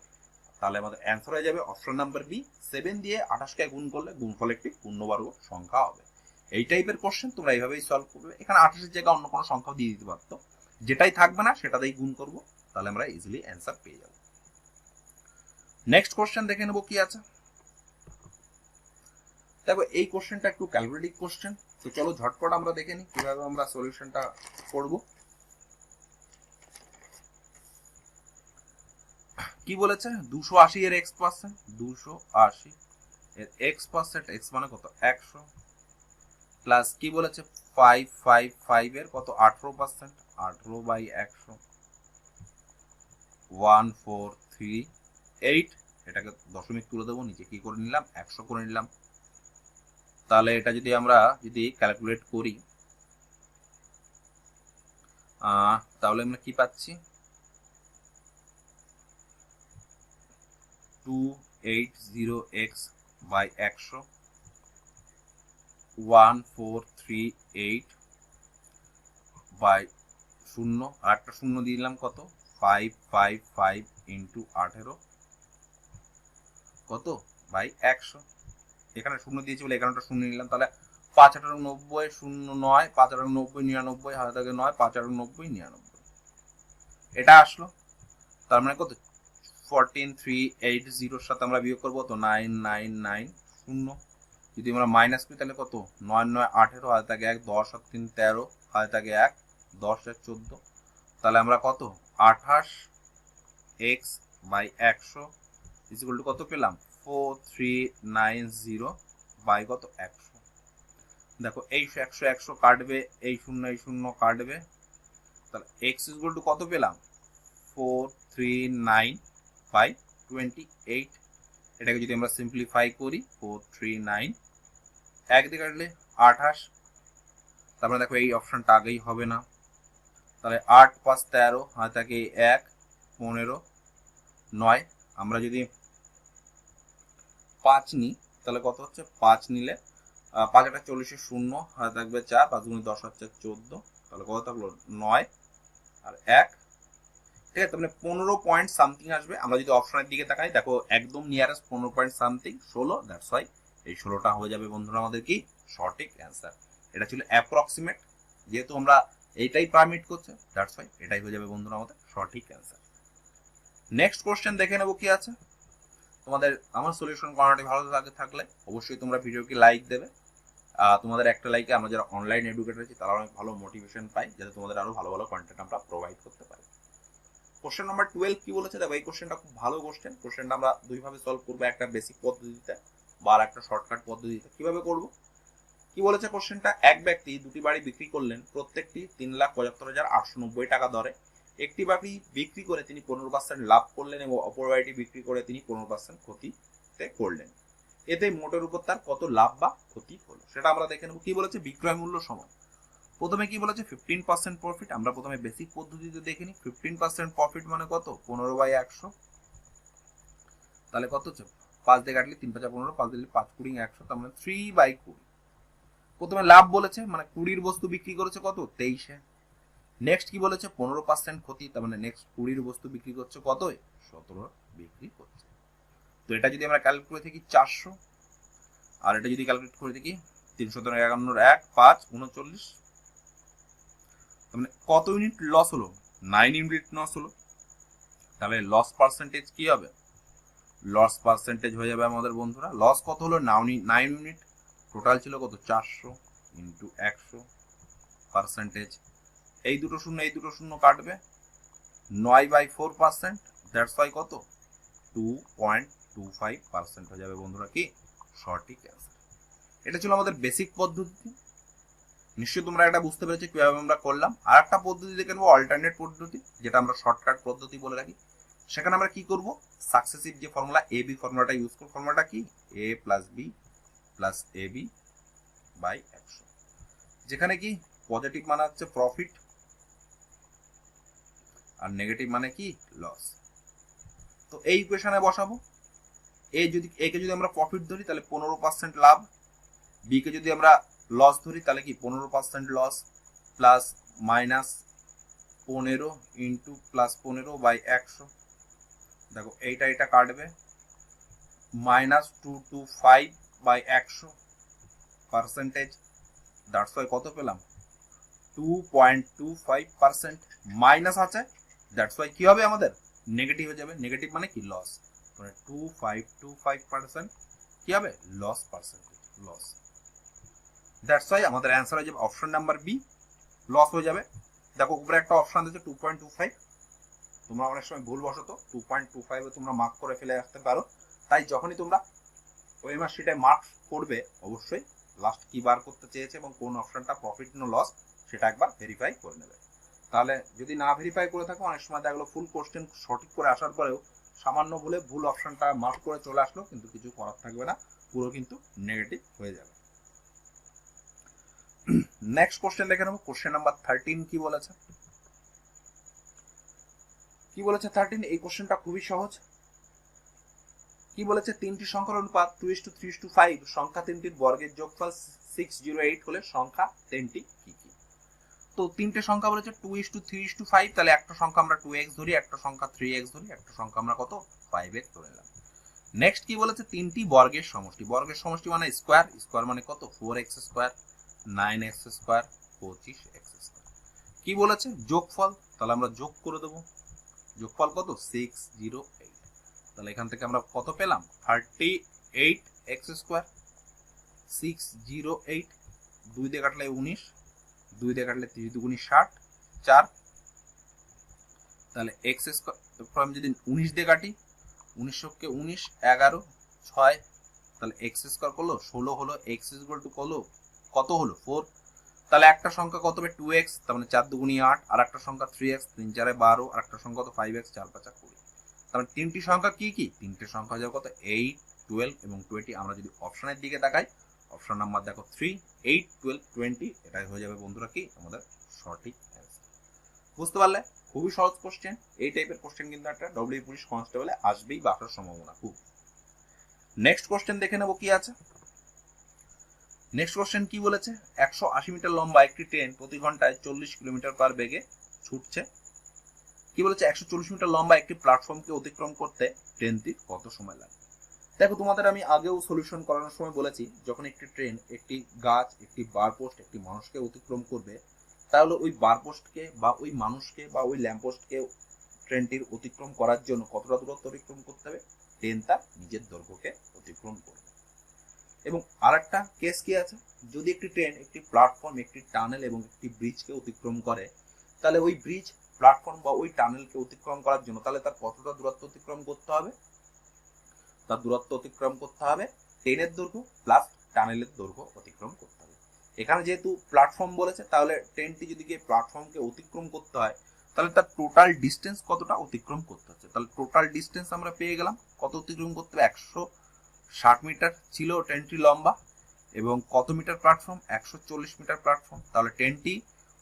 তাহলে আমাদের অ্যান্সার হয়ে যাবে অপশন নাম্বার বি, 7 দিয়ে 28 কে গুণ করলে গুণফল একটি পূর্ণবর্গ সংখ্যা হবে। এই টাইপের কোশ্চেন তোমরা এইভাবেই সলভ করবে। এখানে 28 এর জায়গায় অন্য কোনো সংখ্যা দিয়ে দিতে পারতো, যেটাই থাকবে না সেটাতেই গুণ করব, তাহলে আমরা ইজিলি অ্যান্সার পেয়ে যাব। নেক্সট কোশ্চেন দেখে নেব কি আছে। দেখো এই কোশ্চেনটা একটু ক্যালকুলেটিভ কোশ্চেন, তো চলো ঝটপট আমরা দেখে নিই কিভাবে আমরা সলিউশনটা করব। কি বলেছে, 280 এর x%, 280 এর x%, x মানে কত 100, প্লাস কি বলেছে 555 এর কত 18%, 18/100, 1438, এটাকে দশমিক তুলে দেবো, নিচে কি করে নিলাম 100 করে নিলাম। তাহলে এটা যদি আমরা ক্যালকুলেট করি তাহলে আমরা কি পাচ্ছি, 280x/100, 1438/0, আর একটা শূন্য দিলাম কত 555 ইন্টু 18 কত বাই 100, এখানে শূন্য দিয়েছি বলে এখানে একটা শূন্য নিলাম, তাহলে 5×90 09, 5×90 99, হাতে থাকে 9, 5×90 99, এটা আসলো। তার মানে কত 14380 সাথে আমরা বিয়োগ করবো তো 999 0, যদি আমরা মাইনাস করি তাহলে কত 9 9 18, হাতে থাকে 1, 10 আর 3 13, হাতে থাকে 1, 10 আর 14, তাহলে আমরা কত 28x/100 ইকুয়াল টু কত পেলাম 4390 বাই কত 100। দেখো এই 100 100 কাটবে, এই 0 কাটবে, তাহলে x ইকুয়াল টু কত পেলাম 439/28। এটাকে যদি আমরা সিম্পলিফাই করি 439 একদিকে কাটলে 28, তারপরে দেখো এই অপশনটা আগেই হবে না, তাহলে 8 5 13, হাতে থাকে 1 15 9, আমরা যদি 5 নিই তাহলে কত হচ্ছে 5 নিলে 5 একটা 40 0, হাতে থাকবে 4, 5 গুণ 10 হচ্ছে 14, তাহলে কত থাকলো 9 আর 1, ঠিক আছে। তাহলে 15 পয়েন্ট সামথিং আসবে। আমরা যদি অপশনের দিকে তাকাই দেখো একদম nearest 15 point something 16, that's why এই 16টা হয়ে যাবে বন্ধুরা আমাদের কি সঠিক অ্যান্সার। এটা ছিল অ্যাপ্রক্সিমেট, যেহেতু আমরা এইটাই পারমিট করছে, দ্যাটস ওয়াই এটাই হয়ে যাবে বন্ধুরা আমাদের সঠিক অ্যান্সার। নেক্সট কোশ্চেন দেখে নেবো কি আছে। তোমাদের আমার সলিউশন করানোটি ভালো থাকলে অবশ্যই তোমরা ভিডিওকে লাইক দেবে। তোমাদের একটা লাইকে আমরা যারা অনলাইন এডুকেটর আছি তারা অনেক ভালো মোটিভেশন পাই, যাতে তোমাদের আরো ভালো ভালো কন্টেন্ট আমরা প্রোভাইড করতে পারি। কোশ্চেন নাম্বার 12 কি বলেছে, দেখো এই কোশ্চেনটা খুব ভালো কোশ্চেন। কোশ্চেনটা আমরা দুইভাবে সলভ করবো, একটা বেসিক পদ্ধতিতে বা একটা শর্টকাট পদ্ধতিতে। কিভাবে করব, কি বলেছে কোশ্চেনটা, এক ব্যক্তি দুটি বাড়ি বিক্রি করলেন, প্রত্যেকটি 3,75,890 টাকা দরে। একটি বাড়ি বিক্রি করে তিনি 15% লাভ করলেন এবং অপর বাড়িটি বিক্রি করে তিনি 15% ক্ষতিতে করলেন। এতে মোটের উপর তার কত লাভ বা ক্ষতি হলো সেটা আমরা দেখে নেব। কি বলেছে, বিক্রয় মূল্য সমান, প্রথমে কি বলেছে 15% প্রফিট। আমরা প্রথমে বেসিক পদ্ধতিতে দেখে নিই। 15% প্রফিট মানে কত 15/100, তাহলে কত হচ্ছে 5 দিয়ে কাটলে 3 5 15, 5 দিলে 5 20 100, তার মানে 3/20। প্রথমে লাভ বলেছে মানে 20 বস্তু বিক্রি করেছে কত 23-এ। নেক্সট কি বলেছে 15% ক্ষতি, তার মানে নেক্সট 20 বস্তু বিক্রি করছে কত 17 বিক্রি করছে। তো এটা যদি আমরা ক্যালকুলেট করে থাকি 400, আর এটা যদি ক্যালকুলেট করে থাকি 351 1 5 39, মানে কত ইউনিট লস হলো 9 ইউনিট লস হলো। তাহলে লস পার্সেন্টেজ কি হবে, লস পার্সেন্টেজ হয়ে যাবে আমাদের বন্ধুরা, লস কত হলো 9 ইউনিট, টোটাল ছিল কত 400 ইন্টু 100 পার্সেন্টেজ, এই দুটো শূন্য কাটবে 9/4%, দ্যাটস ওয়াই কত 2.25% হয়ে যাবে বন্ধুরা কি সঠিক অ্যান্সার। এটা ছিল আমাদের বেসিক পদ্ধতি। নিশ্চয়ই তোমরা এটা বুঝতে পেরেছো কিভাবে আমরা করলাম। আর একটা পদ্ধতি দেখে নেবো অল্টারনেট পদ্ধতি, যেটা আমরা শর্টকাট পদ্ধতি বলে রাখি। সেখানে আমরা কি করব, সাকসেসিভ যে ফর্মুলা এ বি ফর্মুলাটা ইউজ করব। ফর্মুলাটা কি a plus B plus A B by 100, যেখানে কি পজিটিভ মানে হচ্ছে প্রফিট আর নেগেটিভ মানে কি লস। তো এই ইকুয়েশনে বসাবো, এ কে যদি আমরা প্রফিট ধরি তাহলে 15% লাভ, বি কে যদি আমরা লস ধরি, তাহলে কি 15% loss plus minus 15 into plus 15/100, দেখো এটা কাটবে, -225/100 পার্সেন্টেজ, দ্যাটস ওয়াই কত পেলাম 2.25%, মাইনাস আছে দ্যাটস ওয়াই কি হবে আমাদের নেগেটিভ হয়ে যাবে, নেগেটিভ মানে কি লস, মানে 2525% কি হবে loss percentage, loss, that's why আমাদের অ্যান্সার হয়ে যাবে অপশন নাম্বার বি, লস হয়ে যাবে। দেখো উপরে একটা অপশন দিয়েছে 2.25, তোমরা অনেক সময় ভুলবশত 2.25 তোমরা মার্ক করে ফেলে আসতে পারো, তাই যখনই তোমরা ওএমআর শিটে মার্ক করবে অবশ্যই লাস্ট কি বার করতে চেয়েছে এবং কোন অপশনটা প্রফিট না লস সেটা একবার ভেরিফাই করে নেবে। তাহলে যদি না ভেরিফাই করে থাকো অনেক সময় দেখলো ফুল কোশ্চেন সঠিক করে আসার পরেও সামান্য ভুলে ভুল অপশনটা মার্ক করে চলে আসলো, কিন্তু কিছু করার থাকবে না, পুরো কিন্তু নেগেটিভ হয়ে যাবে। নেক্সট কোশ্চেন দেখে নেবো, কোশ্চেন নাম্বার 13 কি বলেছে, কি বলেছে 13, এই কোশ্চেনটা খুবই সহজ। কি বলেছে, তিনটি সংখ্যার অনুপাত 2:3:5, সংখ্যা তিনটির বর্গের যোগফল 608 হলে সংখ্যা তিনটি কি কি। তো তিনটে সংখ্যা বলেছে 2:3:5, তাহলে একটা সংখ্যা আমরা 2x ধরি, একটা সংখ্যা 3x ধরি, একটা সংখ্যা আমরা কত 5x ধরে নিলাম। নেক্সট কি বলেছে, তিনটি বর্গের সমষ্টি, বর্গের সমষ্টি মানে স্কোয়ার, স্কোয়ার মানে কত 4x square, 9x square, 25x square. কি বলেছে যোগফল, তাহলে আমরা যোগ করে দেবো, যোগফল কত 608, তাহলে এখান থেকে আমরা কত পেলাম 38x স্কোয়ার, 608, 2 দিয়ে কাটলে 19, 2 দিয়ে কাটলে 3 দুগুণী 60, 4, তাহলে x স্কোয়ার আমি যদি 19 দিয়ে কাটি, 19 19, 11, 6, তাহলে x স্কোয়ার করলো 16 হলো, x ইকুয়াল টু কত হলো 4, তাহলে একটা সংখ্যা কত হবে 2x, তার মানে 4 দুগুণী 8, আর একটা সংখ্যা 3x, 3 4 12, আর একটা সংখ্যা কত 5x, 4 5 20, তাহলে তিনটি সংখ্যা কি কি, তিনটি সংখ্যা যাবে কত 8 12 এবং 20। আমরা যদি অপশনের দিকে তাকাই, অপশন নাম্বার দেখো 3 8 12 20, এটাই হয়ে যাবে বন্ধুরা কি আমাদের সঠিক অ্যান্সার। বুঝতে পারলে খুবই সহজ কোশ্চেন, এই টাইপের কোশ্চেন কিন্তু একটা ডব্লিউ পুলিশ কনস্টেবলে আসবেই বা আসার সম্ভাবনা খুব। নেক্সট কোশ্চেন দেখে নেবো কি আছে। নেক্সট কোশ্চেন কি বলেছে, 180 মিটার লম্বা একটি ট্রেন প্রতি ঘন্টায় 40 কিলোমিটার পার বেগে ছুটছে। কি বলেছে 140 মিটার লম্বা একটি প্ল্যাটফর্মকে অতিক্রম করতে ট্রেনটির কত সময় লাগে। দেখো তোমাদের আমি আগেও সলিউশন করানোর সময় বলেছি, যখন একটি ট্রেন একটি গাছ, একটি বার পোস্ট, একটি মানুষকে অতিক্রম করবে, তাহলে ওই বার পোস্টকে বা ওই মানুষকে বা ওই ল্যাম্প পোস্টকে ট্রেনটির অতিক্রম করার জন্য কতটা দূরত্ব অতিক্রম করতে হবে, ট্রেন তার নিজের দৈর্ঘ্যকে অতিক্রম করবে। এবং আরেকটা কেস কি আছে, যদি একটি ট্রেন একটি প্ল্যাটফর্ম, একটি টানেল এবং একটি ব্রিজকে অতিক্রম করে, তাহলে ওই ব্রিজ, প্ল্যাটফর্ম বা ওই টানেলকে অতিক্রম করার জন্য তাহলে তার কতটা দূরত্ব অতিক্রম করতে হবে, তার দূরত্ব অতিক্রম করতে হবে ট্রেনের দৈর্ঘ্য প্লাস টানেলের দৈর্ঘ্য অতিক্রম করতে হবে। এখানে যেহেতু প্ল্যাটফর্ম বলেছে, তাহলে ট্রেনটি যদি গিয়ে প্ল্যাটফর্মকে অতিক্রম করতে হয়, তাহলে তার টোটাল ডিস্টেন্স কতটা অতিক্রম করতে হচ্ছে, তাহলে টোটাল ডিস্টেন্স আমরা পেয়ে গেলাম, কত অতিক্রম করতে হবে 160 মিটার ছিল ট্রেনটি লম্বা, এবং কত মিটার প্ল্যাটফর্ম 140 মিটার প্ল্যাটফর্ম, তাহলে ট্রেনটি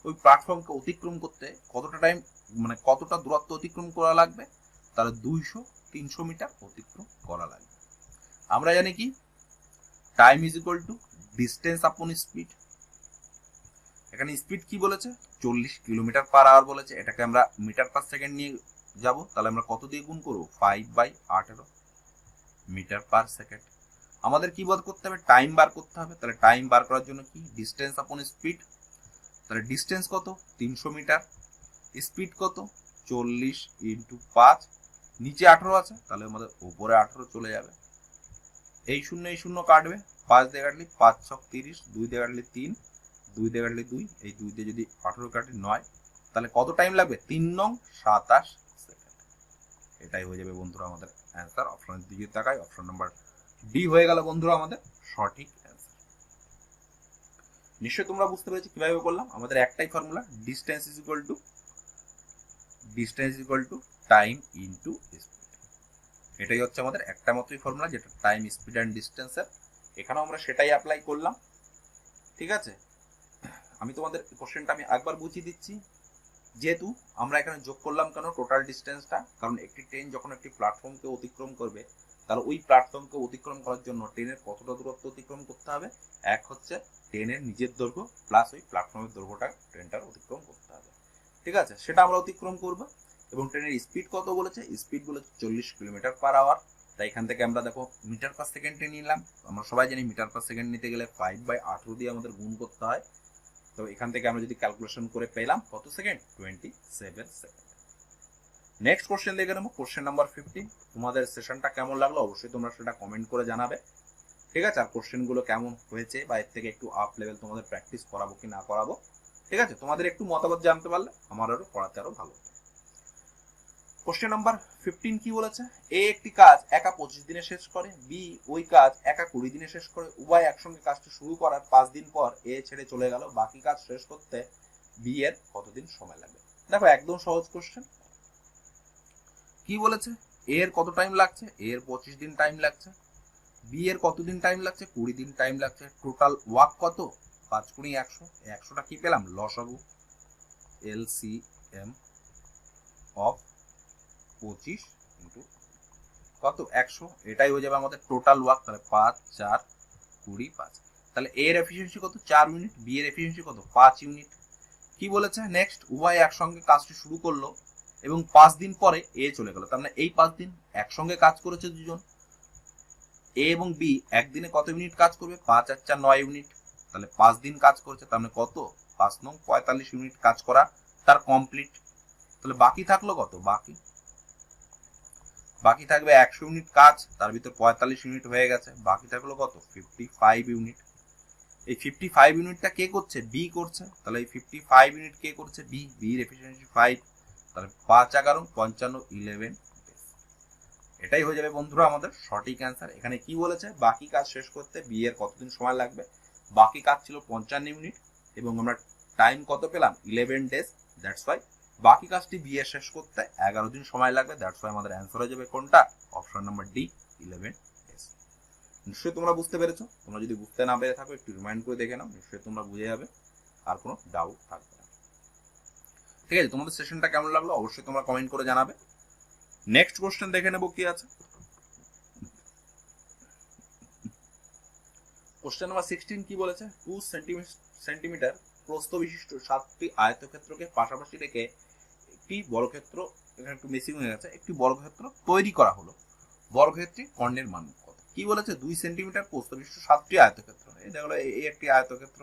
ওই প্ল্যাটফর্মকে অতিক্রম করতে কতটা টাইম, মানে কতটা দূরত্ব অতিক্রম করা লাগবে, তাহলে 200-300 মিটার অতিক্রম করা লাগবে। আমরা জানি কি time is equal two distance আপন স্পিড, এখানে স্পিড কি বলেছে 40 কিলোমিটার পার আওয়ার বলেছে, এটাকে আমরা মিটার পার সেকেন্ড নিয়ে যাব, তাহলে আমরা কত দিয়ে গুণ করবো 5/18 মিটার পার সেকেন্ড। আমাদের কি বার করতে হবে, টাইম বার করতে হবে, তাহলে টাইম বার করার জন্য কি ডিস্টেন্স আপন স্পিড, তাহলে ডিস্টেন্স কত 300 মিটার, স্পিড কত 40 ইন্টু 5, নিচে 18 আছে, তাহলে আমাদের উপরে 18 চলে যাবে, এই শূন্য কাটবে, 5 দিয়ে কাটলে 5 6 30, 2 দিয়ে কাটলে 3, 2 দিয়ে কাটলে 2, এই 2 দিয়ে যদি 18 কাটি 9, তাহলে কত টাইম লাগবে 3 নং 27 সেকেন্ড। এটাই হয়ে যাবে বন্ধুরা আমাদের অ্যান্সার। অপশনের দিকে তাকাই, অপশন নাম্বার ডি হয়ে গেল বন্ধুরা আমাদের সঠিক অ্যান্সার। নিশ্চয়ই তোমরা বুঝতে পেরেছো কিভাবে করলাম, আমাদের একটাই formula, distance is equal to time into speed, এটাই হচ্ছে আমাদের একটা মাত্রই ফর্মুলা, যেটা টাইম স্পিড অ্যান্ড ডিস্টেন্সের। এখানেও আমরা সেটাই অ্যাপ্লাই করলাম, ঠিক আছে। আমি তোমাদের কোশ্চেনটা আমি একবার বুঝিয়ে দিচ্ছি, যেহেতু আমরা এখানে যোগ করলাম কেন টোটাল ডিস্টেন্সটা, কারণ একটি ট্রেন যখন একটি প্ল্যাটফর্মকে অতিক্রম করবে, তাহলে ওই প্ল্যাটফর্মকে অতিক্রম করার জন্য ট্রেনের কতটা দূরত্ব অতিক্রম করতে হবে? এক হচ্ছে ট্রেনের নিজের দৈর্ঘ্য প্লাস ওই প্ল্যাটফর্মের দৈর্ঘ্যটা ট্রেনটার অতিক্রম করতে হবে। ঠিক আছে, সেটা আমরা অতিক্রম করব। এবং ট্রেনের স্পিড কত বলেছে? স্পিড বলেছে 40 কিলোমিটার/আওয়ার। তাই এখান থেকে আমরা দেখো মিটার পার সেকেন্ডে নিলাম। আমরা সবাই জানি মিটার পার সেকেন্ড নিতে গেলে 5/18 দিয়ে আমাদের গুণ করতে হয়। তো এখান থেকে আমরা যদি ক্যালকুলেশন করে পেলাম কত সেকেন্ড? 27 সেকেন্ড। নেক্সট কোশ্চেন দেখে নেবো, কোশ্চেন নাম্বার 15। তোমাদের সেশনটা কেমন লাগলো অবশ্যই তোমরা সেটা কমেন্ট করে জানাবে। ঠিক আছে, আর কোশ্চেনগুলো কেমন হয়েছে বা এর থেকে একটু আপ লেভেল তোমাদের প্র্যাকটিস করাবো কি না করাবো, ঠিক আছে, তোমাদের একটু মতামত জানতে পারলে আমার আরো পড়াতে আরো ভালো। কোশ্চেন নাম্বার 15 কি বলেছে? এ একটি কাজ একা 25 দিনে শেষ করে, বি ওই কাজ একা 20 দিনে শেষ করে। উভয় একসঙ্গে কাজটি শুরু করার 5 দিন পর এ ছেড়ে চলে গেল, বাকি কাজ শেষ করতে বি এর কতদিন সময় লাগবে? দেখো একদম সহজ কোশ্চেন। কি বলেছে? এ এর কত টাইম লাগছে? এ এর 25 দিন টাইম লাগছে। বি এর কতদিন টাইম লাগছে? 20 দিন টাইম লাগছে। টোটাল ওয়ার্ক কত? 5 × 100। 100টা কি পেলাম? লসাগু, এলসিএম অফ 25 ইন্টু কত? 100। এটাই হয়ে যাবে আমাদের টোটাল ওয়ার্ক। তাহলে 5 4 20 5। তাহলে এ এর এফিসিয়েন্সি কত? 4 ইউনিট। বি এর এফিসিয়েন্সি কত? 5 ইউনিট। কি বলেছে? নেক্সট উভয় একসঙ্গে কাজটি শুরু করলো এবং 5 দিন পরে এ চলে গেল। তার মানে এই 5 দিন একসঙ্গে কাজ করেছে দুজন। এ এবং বি একদিনে কত ইউনিট কাজ করবে? 5 আর 4 9 ইউনিট। তাহলে 5 দিন কাজ করেছে, তার মানে কত? 5 9 45 ইউনিট কাজ করা তার কমপ্লিট। তাহলে বাকি থাকলো কত? বাকি থাকবে 100 ইউনিট কাজ, তার ভিতর 45 ইউনিট হয়ে গেছে, বাকি থাকলো কত? 55 ইউনিট। এই 55 ইউনিটটা কে করছে? বি করছে। তাহলে এই 55 ইউনিট কে করছে? বি। বি এর এফিসিয়েন্সি 5। তাহলে 5 11 55 11। এটাই হয়ে যাবে বন্ধুরা আমাদের সঠিক অ্যান্সার। এখানে কি বলেছে? বাকি কাজ শেষ করতে বি এর কতদিন সময় লাগবে? বাকি কাজ ছিল 55 ইউনিট এবং আমরা টাইম কত পেলাম? 11 ডেজ। দ্যাটস ওয়াই বাকি কাজটি বি এর শেষ করতে 11 দিন সময় লাগবে। দ্যাটস ওয়াই আমাদের অ্যান্সার হয়ে যাবে কোনটা? Option number D, 11 days. নিশ্চয়ই তোমরা বুঝতে পেরেছো। তোমরা যদি বুঝতে না পেরে থাকো একটু রিমাইন্ড করে দেখে নাও, নিশ্চয়ই তোমরা বুঝে যাবে, আর কোনো ডাউট থাকবে না। ঠিক আছে, তোমাদের সেশনটা কেমন লাগলো অবশ্যই তোমরা কমেন্ট করে জানাবে। নেক্সট কোশ্চেন দেখে নেবো কি আছে। কোশ্চেন নাম্বার 16 কি বলেছে? 2 সেন্টিমিটার প্রস্থ বিশিষ্ট 7টি আয়তক্ষেত্রকে পাশাপাশি রেখে একটি বর্গক্ষেত্র, এখানে একটু মিসিং হয়ে গেছে, একটি বর্গক্ষেত্র তৈরি করা হলো। বর্গক্ষেত্রে কর্ণের মান কত? কি বলেছে? 2 সেন্টিমিটার প্রস্থ বিশিষ্ট 7টি আয়তক্ষেত্র। এই দেখো এই একটি আয়তক্ষেত্র,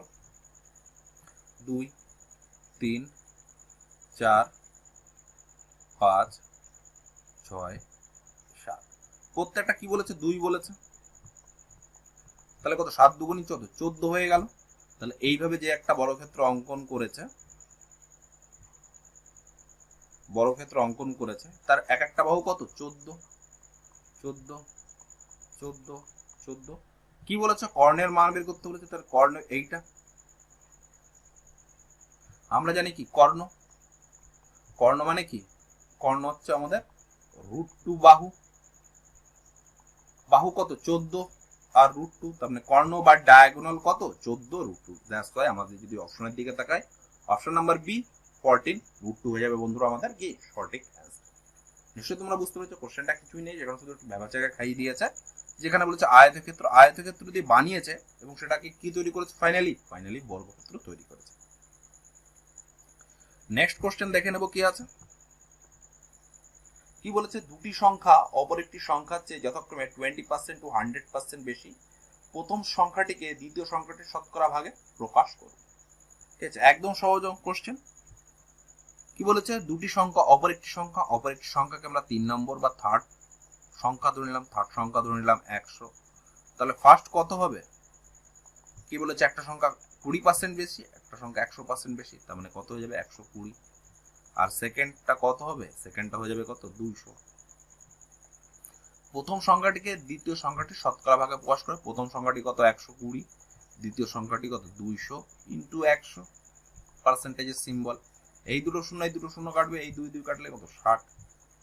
2 3 4 5 6 7। প্রত্যেকটা কি বলেছে? 2 বলেছে। তাহলে কত? 7 2 14, 14 হয়ে গেল। তাহলে এইভাবে যে একটা বর্গক্ষেত্র অঙ্কন করেছে তার এক একটা বাহু কত? 14 14 14 14। কি বলেছে? কর্ণের মান বের করতে বলেছে। তার কর্ণ এইটা আমরা জানি কি কর্ণ মানে কি? কর্ণ হচ্ছে আমাদের √2 বাহু কত? 14 আর √2, তার মানে কর্ণ বা ডায়াগোনাল কত? 14 √2। দ্যাটস ওয়াই আমাদের যদি অপশনের দিকে তাকাই, অপশন নাম্বার বি 14 √2 হয়ে যাবে বন্ধুরা আমাদের কি সঠিক অ্যান্সার। নিশ্চয়ই তোমরা বুঝতে পেরেছো কোশ্চেনটা কিছুই নেই, যেখানে শুধু একটু ব্যাপার জায়গায় খাইয়ে দিয়েছে। যেখানে বলেছে আয়তক্ষেত্র দিয়ে বানিয়েছে এবং সেটাকে কি তৈরি করেছে? ফাইনালি বর্গক্ষেত্র তৈরি করেছে। নেক্সট কোশ্চেন দেখে নেব কি আছে। কি বলেছে? দুটি সংখ্যা অপর একটি সংখ্যার চেয়ে যথাক্রমে 20% ও 100% বেশি, প্রথম সংখ্যাটিকে দ্বিতীয় সংখ্যাটির শতকরা ভাগে প্রকাশ করুন। ঠিক আছে, একদম সহজ কোশ্চেন। কি বলেছে? দুটি সংখ্যা অপর একটি সংখ্যাকে আমরা 3 নম্বর বা থার্ড সংখ্যা ধরে নিলাম 100। তাহলে ফার্স্ট কত হবে? কি বলেছে? একটা সংখ্যা 20% বেশি, একটা সংখ্যা 100% বেশি, তার মানে কত হয়ে যাবে? 120। আর সেকেন্ডটা কত হবে? সেকেন্ডটা হয়ে যাবে কত? 200। প্রথম সংখ্যাটিকে দ্বিতীয় সংখ্যাটির শতকরা ভাগে প্রকাশ করে। প্রথম সংখ্যাটি কত? 120। দ্বিতীয় সংখ্যাটি কত? 200 ইন্টু 100, পার্সেন্টেজের সিম্বল। এই দুটো শূন্য কাটবে, এই 2 2 কাটলে কত?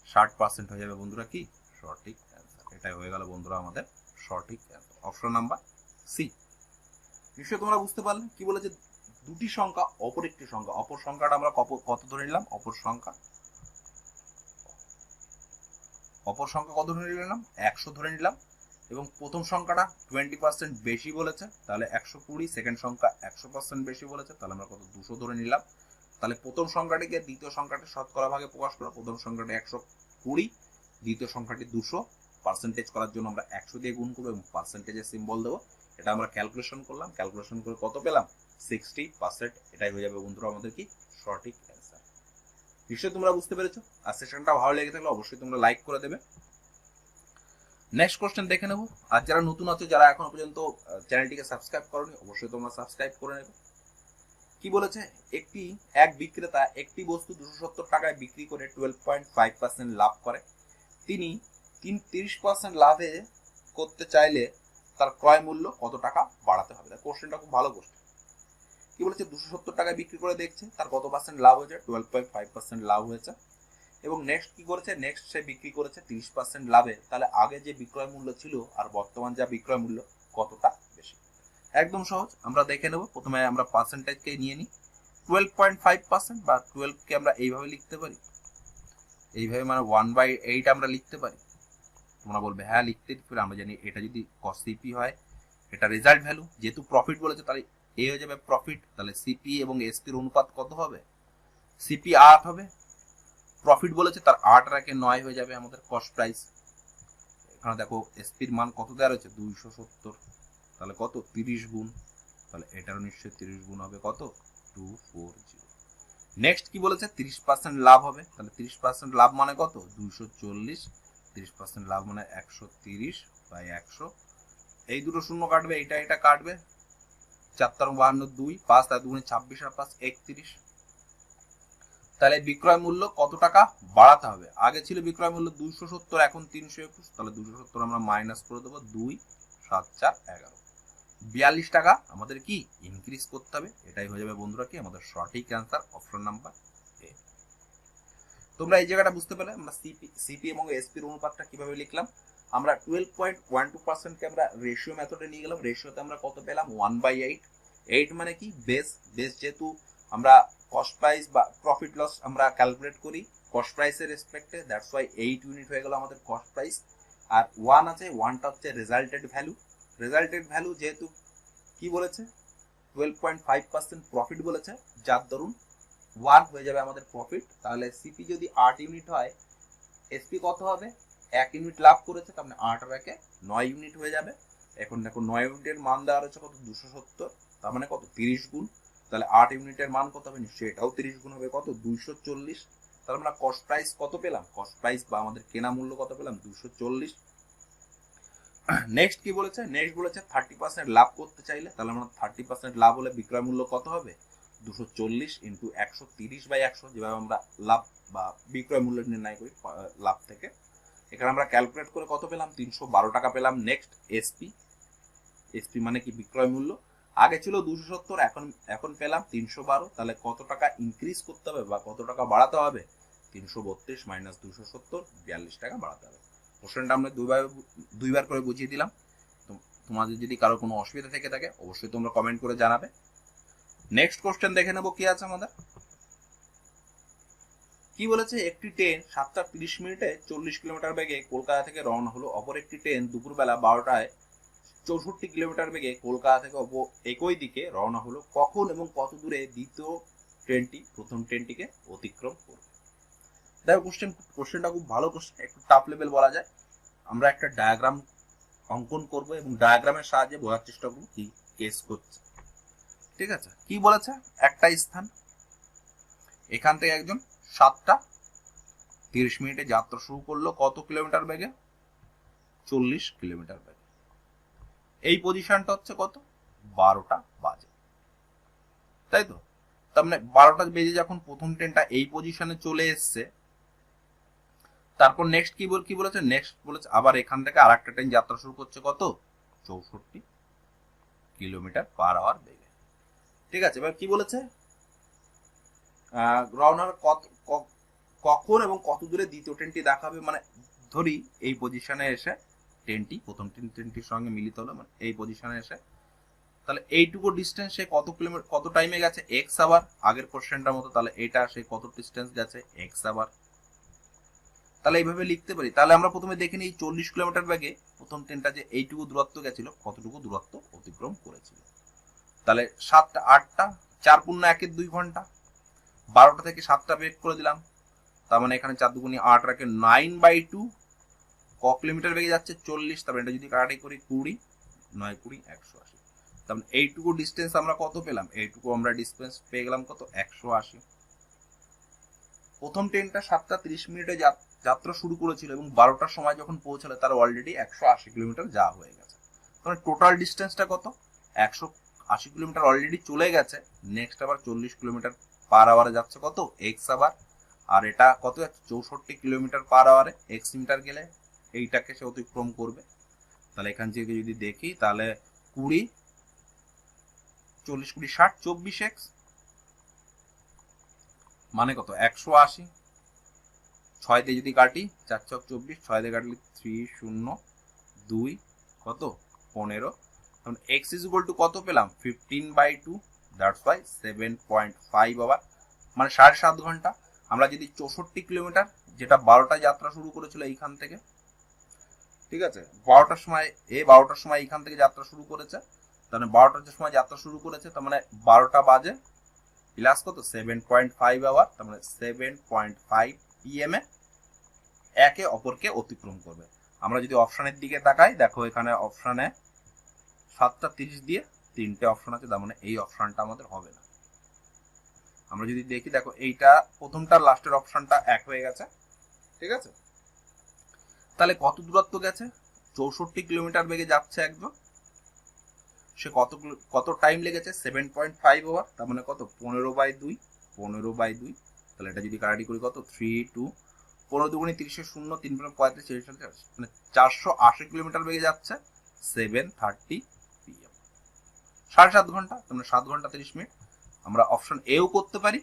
60% হয়ে যাবে বন্ধুরা কি সঠিক অ্যান্সার। এটাই হয়ে গেল বন্ধুরা আমাদের সঠিক অ্যান্সার, অপশন নাম্বার সি। নিশ্চয়ই তোমরা বুঝতে পারলে। কি বলেছে? দুটি সংখ্যা অপর একটি সংখ্যা, অপর সংখ্যাটা আমরা কত ধরে নিলাম? অপর অপর সংখ্যা কত ধরে নিলাম, 100 ধরে নিলাম, এবং প্রথম সংখ্যাটা 20% বেশি বলেছে, তাহলে 120, সেকেন্ড সংখ্যা 100% বেশি বলেছে, তাহলে আমরা কত 200 ধরে নিলাম। তাহলে প্রথম সংখ্যাটিকে দ্বিতীয় সংখ্যাটি শতকরা ভাগে প্রকাশ করা, প্রথম সংখ্যাটি 120, দ্বিতীয় সংখ্যাটি 200, পার্সেন্টেজ করার জন্য আমরা 100 দিয়ে গুণ করবো এবং পার্সেন্টেজের সিম্বল দেবো। এটা আমরা ক্যালকুলেশন করলাম, ক্যালকুলেশন করে কত পেলাম, 60%। এটাই হয়ে যাবে বন্ধুরা আমাদের কি সঠিক অ্যান্সার। নিশ্চয়ই তোমরা বুঝতে পেরেছো। আর সেশনটা ভালো লেগে থাকলে অবশ্যই তোমরা লাইক করে দেবে। নেক্সট কোশ্চেন দেখে নেবো। আর যারা নতুন আছে, যারা এখনো পর্যন্ত চ্যানেলটিকে সাবস্ক্রাইব করোনি, অবশ্যই তোমরা সাবস্ক্রাইব করে নেবে। কি বলেছে, এক বিক্রেতা একটি বস্তু 270 টাকায় বিক্রি করে 12.5% লাভ করে। তিনি 30% লাভে করতে চাইলে তার ক্রয় মূল্য কত টাকা বাড়াতে হবে। কোশ্চেনটা খুব ভালো কোশ্চেন। কি বলেছে, 270 টাকায় বিক্রি করে দেখছে তার কত পার্সেন্ট লাভ হয়েছে, 12.5% লাভ হয়েছে। এবং নেক্সট কি করেছে, নেক্সট সে বিক্রি করেছে 30% লাভে, তাহলে আগে যে বিক্রয় মূল্য ছিল আর বর্তমান যা বিক্রয় মূল্য কতটা বেশি। একদম সহজ, আমরা দেখে নেব। প্রথমে আমরা পার্সেন্টেজকে নিয়ে নিই। 12.5% বা 12কে আমরা এইভাবে লিখতে পারি, এইভাবে মানে 1/8 আমরা লিখতে পারি। তোমরা বলবে হ্যাঁ লিখতে পারি, আমরা জানি এটা যদি সিপি হয়, এটা রেজাল্ট ভ্যালু, যেহেতু প্রফিট বলেছে তাহলে এ হয়ে যাবে প্রফিট। তাহলে সিপি এবং এসপির অনুপাত কত হবে, সিপি 8 হবে, প্রফিট বলেছে তার 8 রাখে 9 হয়ে যাবে আমাদের কস্ট প্রাইস। এখানে দেখো এসপির মান কত দেওয়া রয়েছে, 270, তাহলে কত 30 গুণ, তাহলে এটারও নিশ্চয়ই 30 গুণ হবে, কত 240। নেক্সট কি বলেছে, 30% লাভ হবে, তাহলে 30% লাভ মানে কত 240, 30% লাভ মানে 130/100। এই দুটো শূন্য কাটবে, এটা কাটবে, 4 52 2, 5 আর 2 26 আর 5 31। তাহলে বিক্রয় মূল্য কত টাকা বাড়াতে হবে, আগে ছিল বিক্রয় মূল্য 270, এখন 321, তাহলে 270 আমরা মাইনাস করে দেবো, 2 7 4 11, 42 টাকা আমাদের কি ইনক্রিজ করতে হবে। এটাই হয়ে যাবে বন্ধুরা কি আমাদের সঠিক অ্যান্সার, অপশন নাম্বার এ। তোমরা এই জায়গাটা বুঝতে পারলে আমরা সিপি এবং এসপির অনুপাতটা কিভাবে লিখলাম। আমরা 12.12% কে আমরা রেশিও মেথডে নিয়ে গেলাম। রেশিওতে আমরা কত পেলাম, 1/8। 8 মানে কি বেস, যেহেতু আমরা কস্ট প্রাইস বা প্রফিট লস আমরা ক্যালকুলেট করি কস্ট প্রাইসের রেসপেক্টে, দ্যাটস ওয়াই 8 ইউনিট হয়ে গেল আমাদের কস্ট প্রাইস। আর 1 আছে, 1টা হচ্ছে রেজাল্টেড ভ্যালু। রেজাল্টেড ভ্যালু যেহেতু কি বলেছে 12.5% প্রফিট বলেছে, যার দরুন 1 হয়ে যাবে আমাদের প্রফিট। তাহলে সিপি যদি 8 ইউনিট হয়, এসপি কত হবে, 1 ইউনিট লাভ করেছে, তার মানে 8 আর 1 9 ইউনিট হয়ে যাবে। এখন দেখো 9 ইউনিটের মান দেওয়া রয়েছে কত 270, তার মানে কত 30 গুণ। তাহলে 8 ইউনিটের মান কত হবে, নিশ্চয়ই এটাও 30 গুণ হবে, কত 240। তাহলে আমরা কস্ট প্রাইস কত পেলাম, কস্ট প্রাইস বা আমাদের কেনা মূল্য কত পেলাম, 240। নেক্সট কি বলেছে, নেক্সট বলেছে 30% লাভ করতে চাইলে, তাহলে আমরা 30% লাভ হলে বিক্রয় মূল্য কত হবে, 240 ইন্টু 130/100, যেভাবে আমরা লাভ বা বিক্রয় মূল্য নির্ণয় করি লাভ থেকে। এখানে আমরা ক্যালকুলেট করে কত পেলাম, 312 টাকা পেলাম। নেক্সট এসপি মানে কি বিক্রয় মূল্য, আগে ছিল 270, এখন পেলাম 312, তাহলে কত টাকা ইনক্রিজ করতে হবে বা কত টাকা বাড়াতে হবে, 332 মাইনাস 270, 42 টাকা বাড়াতে হবে। কোশ্চেনটা আমরা দুইবার করে বুঝিয়ে দিলাম। তোমাদের যদি কারো কোনো অসুবিধা থেকে থাকে অবশ্যই তোমরা কমেন্ট করে জানাবে। নেক্সট কোশ্চেন দেখে নেবো কি আছে আমাদের। কি বলেছে, একটি ট্রেন 7:30 40 কিলোমিটার বেগে কলকাতা থেকে রওনা হলো, অপর একটি ট্রেন দুপুরবেলা 12টায় 64 কিলোমিটার বেগে কলকাতা থেকে একই দিকে রওনা হলো। কখন এবং কত দূরে দ্বিতীয় ট্রেনটি প্রথম ট্রেনটিকে অতিক্রম করবে। দেখো কোশ্চেনটা খুব ভালো কোশ্চেন, একটু টাফ লেভেল বলা যায়। আমরা একটা ডায়াগ্রাম অঙ্কন করব এবং ডায়াগ্রামের সাহায্যে বোঝার চেষ্টা করব কি কেস করছে। ঠিক আছে, কি বলেছে, একটা স্থান, এখান থেকে একজন 7:30 যাত্রা শুরু করলো, কত কিলোমিটার বেগে, 40 কিলোমিটার বেগে। এই পজিশনটা হচ্ছে কত, 12টা বাজে, তাই তো। তার মানে 12টা বেজে যখন প্রথম ট্রেনটা এই পজিশনে চলে এসছে, তারপর নেক্সট কি বলেছে, নেক্সট বলেছে আবার এখান থেকে আর একটা ট্রেন যাত্রা শুরু করছে, কত 64 কিলোমিটার/আওয়ার বেগে। ঠিক আছে, এবার কি বলেছে, রওনার কখন এবং কত দূরে দ্বিতীয় ট্রেনটি দেখাবে। মানে ধরি এই পজিশনে এসে ট্রেনটি প্রথম ট্রেনটির সঙ্গে মিলিত হলো, মানে এই পজিশনে এসে, তাহলে এইটুকু ডিস্টেন্স সে কত কিলোমিটার কত টাইমে গেছে, এক্স আওয়ার, আগের কোশ্চেনটার মতো। তাহলে এটা সে কত ডিস্টেন্স গেছে, এক্স আওয়ার। তাহলে এইভাবে লিখতে পারি। তাহলে আমরা প্রথমে দেখে নিই 40 কিলোমিটার বেগে প্রথম ট্রেনটা যে এইটুকু দূরত্ব গেছিল কতটুকু দূরত্ব অতিক্রম করেছিল। তাহলে 7টা 8টা 4 পূর্ণ 1 2 ঘন্টা, 12টা থেকে 7টা বেগ করে দিলাম, তার মানে এখানে 4 দুগুণে 8 রাখে 9/2 ক কিলোমিটার বেগে যাচ্ছে 40, তারপরে এটা যদি কাটাকাটি করি 20, 9 20 180। তারপরে এইটুকু ডিস্টেন্স আমরা কত পেলাম, এইটুকু আমরা ডিস্টেন্স পেয়ে গেলাম কত 180। প্রথম ট্রেনটা 7টা 30 মিনিটে যাত্রা শুরু করেছিল এবং 12টার সময় যখন পৌঁছালো তার অলরেডি 180 কিলোমিটার যাওয়া হয়ে গেছে। তাহলে টোটাল ডিস্টেন্সটা কত, 180 কিলোমিটার অলরেডি চলে গেছে। নেক্সট আবার 40 কিলোমিটার পার আওয়ারে যাচ্ছে কত এক্স আবার, আর এটা কত যাচ্ছে 64 কিলোমিটার পার আওয়ারে এক্স মিটার গেলে এইটাকে সে অতিক্রম করবে। তাহলে এখান থেকে যদি দেখি তাহলে 20 40 20 60 24 এক্স মানে কত 180। 6 দিয়ে যদি কাটি 4 ছক 24, 6 দিয়ে কাটলে 3 0 2 কত 15। তখন x ইজ ইকুয়াল টু কত পেলাম 15/2, দ্যাটস ওয়াই 7.5 আওয়ার, মানে 7.5 ঘন্টা। আমরা যদি 64 কিলোমিটার যেটা 12টায় যাত্রা শুরু করেছিল এইখান থেকে, ঠিক আছে 12টার সময় 12টার সময় এইখান থেকে যাত্রা শুরু করেছে, তাহলে 12টার সময় যাত্রা শুরু করেছে তার মানে 12টা বাজে প্লাস কত 7.5 আওয়ার, তার মানে 7.5 pm এ একে অপরকে অতিক্রম করবে। আমরা যদি অপশনের দিকে তাকাই দেখো এখানে অপশনে 7টা 30 দিয়ে 3টে অপশন আছে, তার মানে এই অপশনটা আমাদের হবে না। আমরা যদি দেখি দেখো এইটা প্রথমটা লাস্টের অপশনটা এক হয়ে গেছে, ঠিক আছে। তাহলে কত দূরত্ব গেছে, 64 কিলোমিটার বেগে যাচ্ছে একজন, সে কত টাইম লেগেছে 7.5 আওয়ার, তার মানে কত 15/2 15/2। তাহলে এটা যদি কাটাকাটি করি কত 3 2 15 দুগুণে 30 0 3 35 মানে 480 কিলোমিটার বেগে যাচ্ছে 7:30 PM, 7.5 ঘন্টা, মানে 7 ঘন্টা 30 মিনিট। আমরা অপশন এও করতে পারি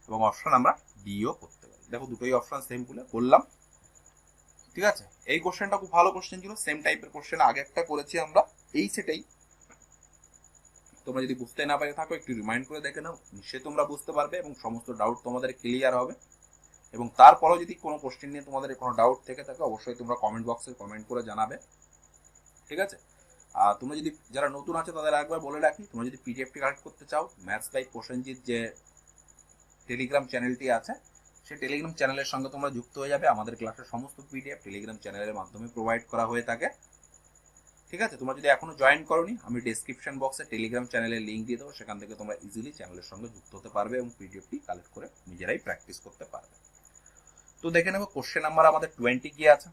এবং অপশন আমরা ডিও করতে পারি। দেখো দুটোই অপশন সেম করলাম, ঠিক আছে। এই কোশ্চেনটা খুব ভালো কোশ্চেন ছিল, সেম টাইপের কোশ্চেন আগে একটা করেছি আমরা এই সেটাই। তোমরা যদি বুঝতে না পারে থাকো একটু রিমাইন্ড করে দেখে নাও, নিশ্চয়ই তোমরা বুঝতে পারবে এবং সমস্ত ডাউট তোমাদের ক্লিয়ার হবে। এবং তারপরেও যদি কোনো কোশ্চেন নিয়ে তোমাদের কোনো ডাউট থেকে থাকে অবশ্যই তোমরা কমেন্ট বক্সে কমেন্ট করে জানাবে, ঠিক আছে। আর তোমরা যদি যারা নতুন আছে তাদের একবার বলে রাখি, তোমরা যদি পিডিএফটি কালেক্ট করতে চাও ম্যাথস বাই প্রসেনজিৎ যে টেলিগ্রাম চ্যানেলটি আছে সেই টেলিগ্রাম চ্যানেলের সঙ্গে তোমরা যুক্ত হয়ে যাবে। আমাদের ক্লাসের সমস্ত পিডিএফ টেলিগ্রাম চ্যানেলের মাধ্যমে প্রোভাইড করা হয়ে থাকে, ঠিক আছে। তোমরা যদি এখনো জয়েন করোনি আমি ডেসক্রিপশন বক্সে টেলিগ্রাম চ্যানেলের লিঙ্ক দিয়ে দেবো, সেখান থেকে তোমরা ইজিলি চ্যানেলের সঙ্গে যুক্ত হতে পারবে এবং পিডিএফটি কালেক্ট করে নিজেরাই প্র্যাকটিস করতে পারবে। তো দেখে নেবো কোশ্চেন নাম্বার আমাদের 20 কি আছে।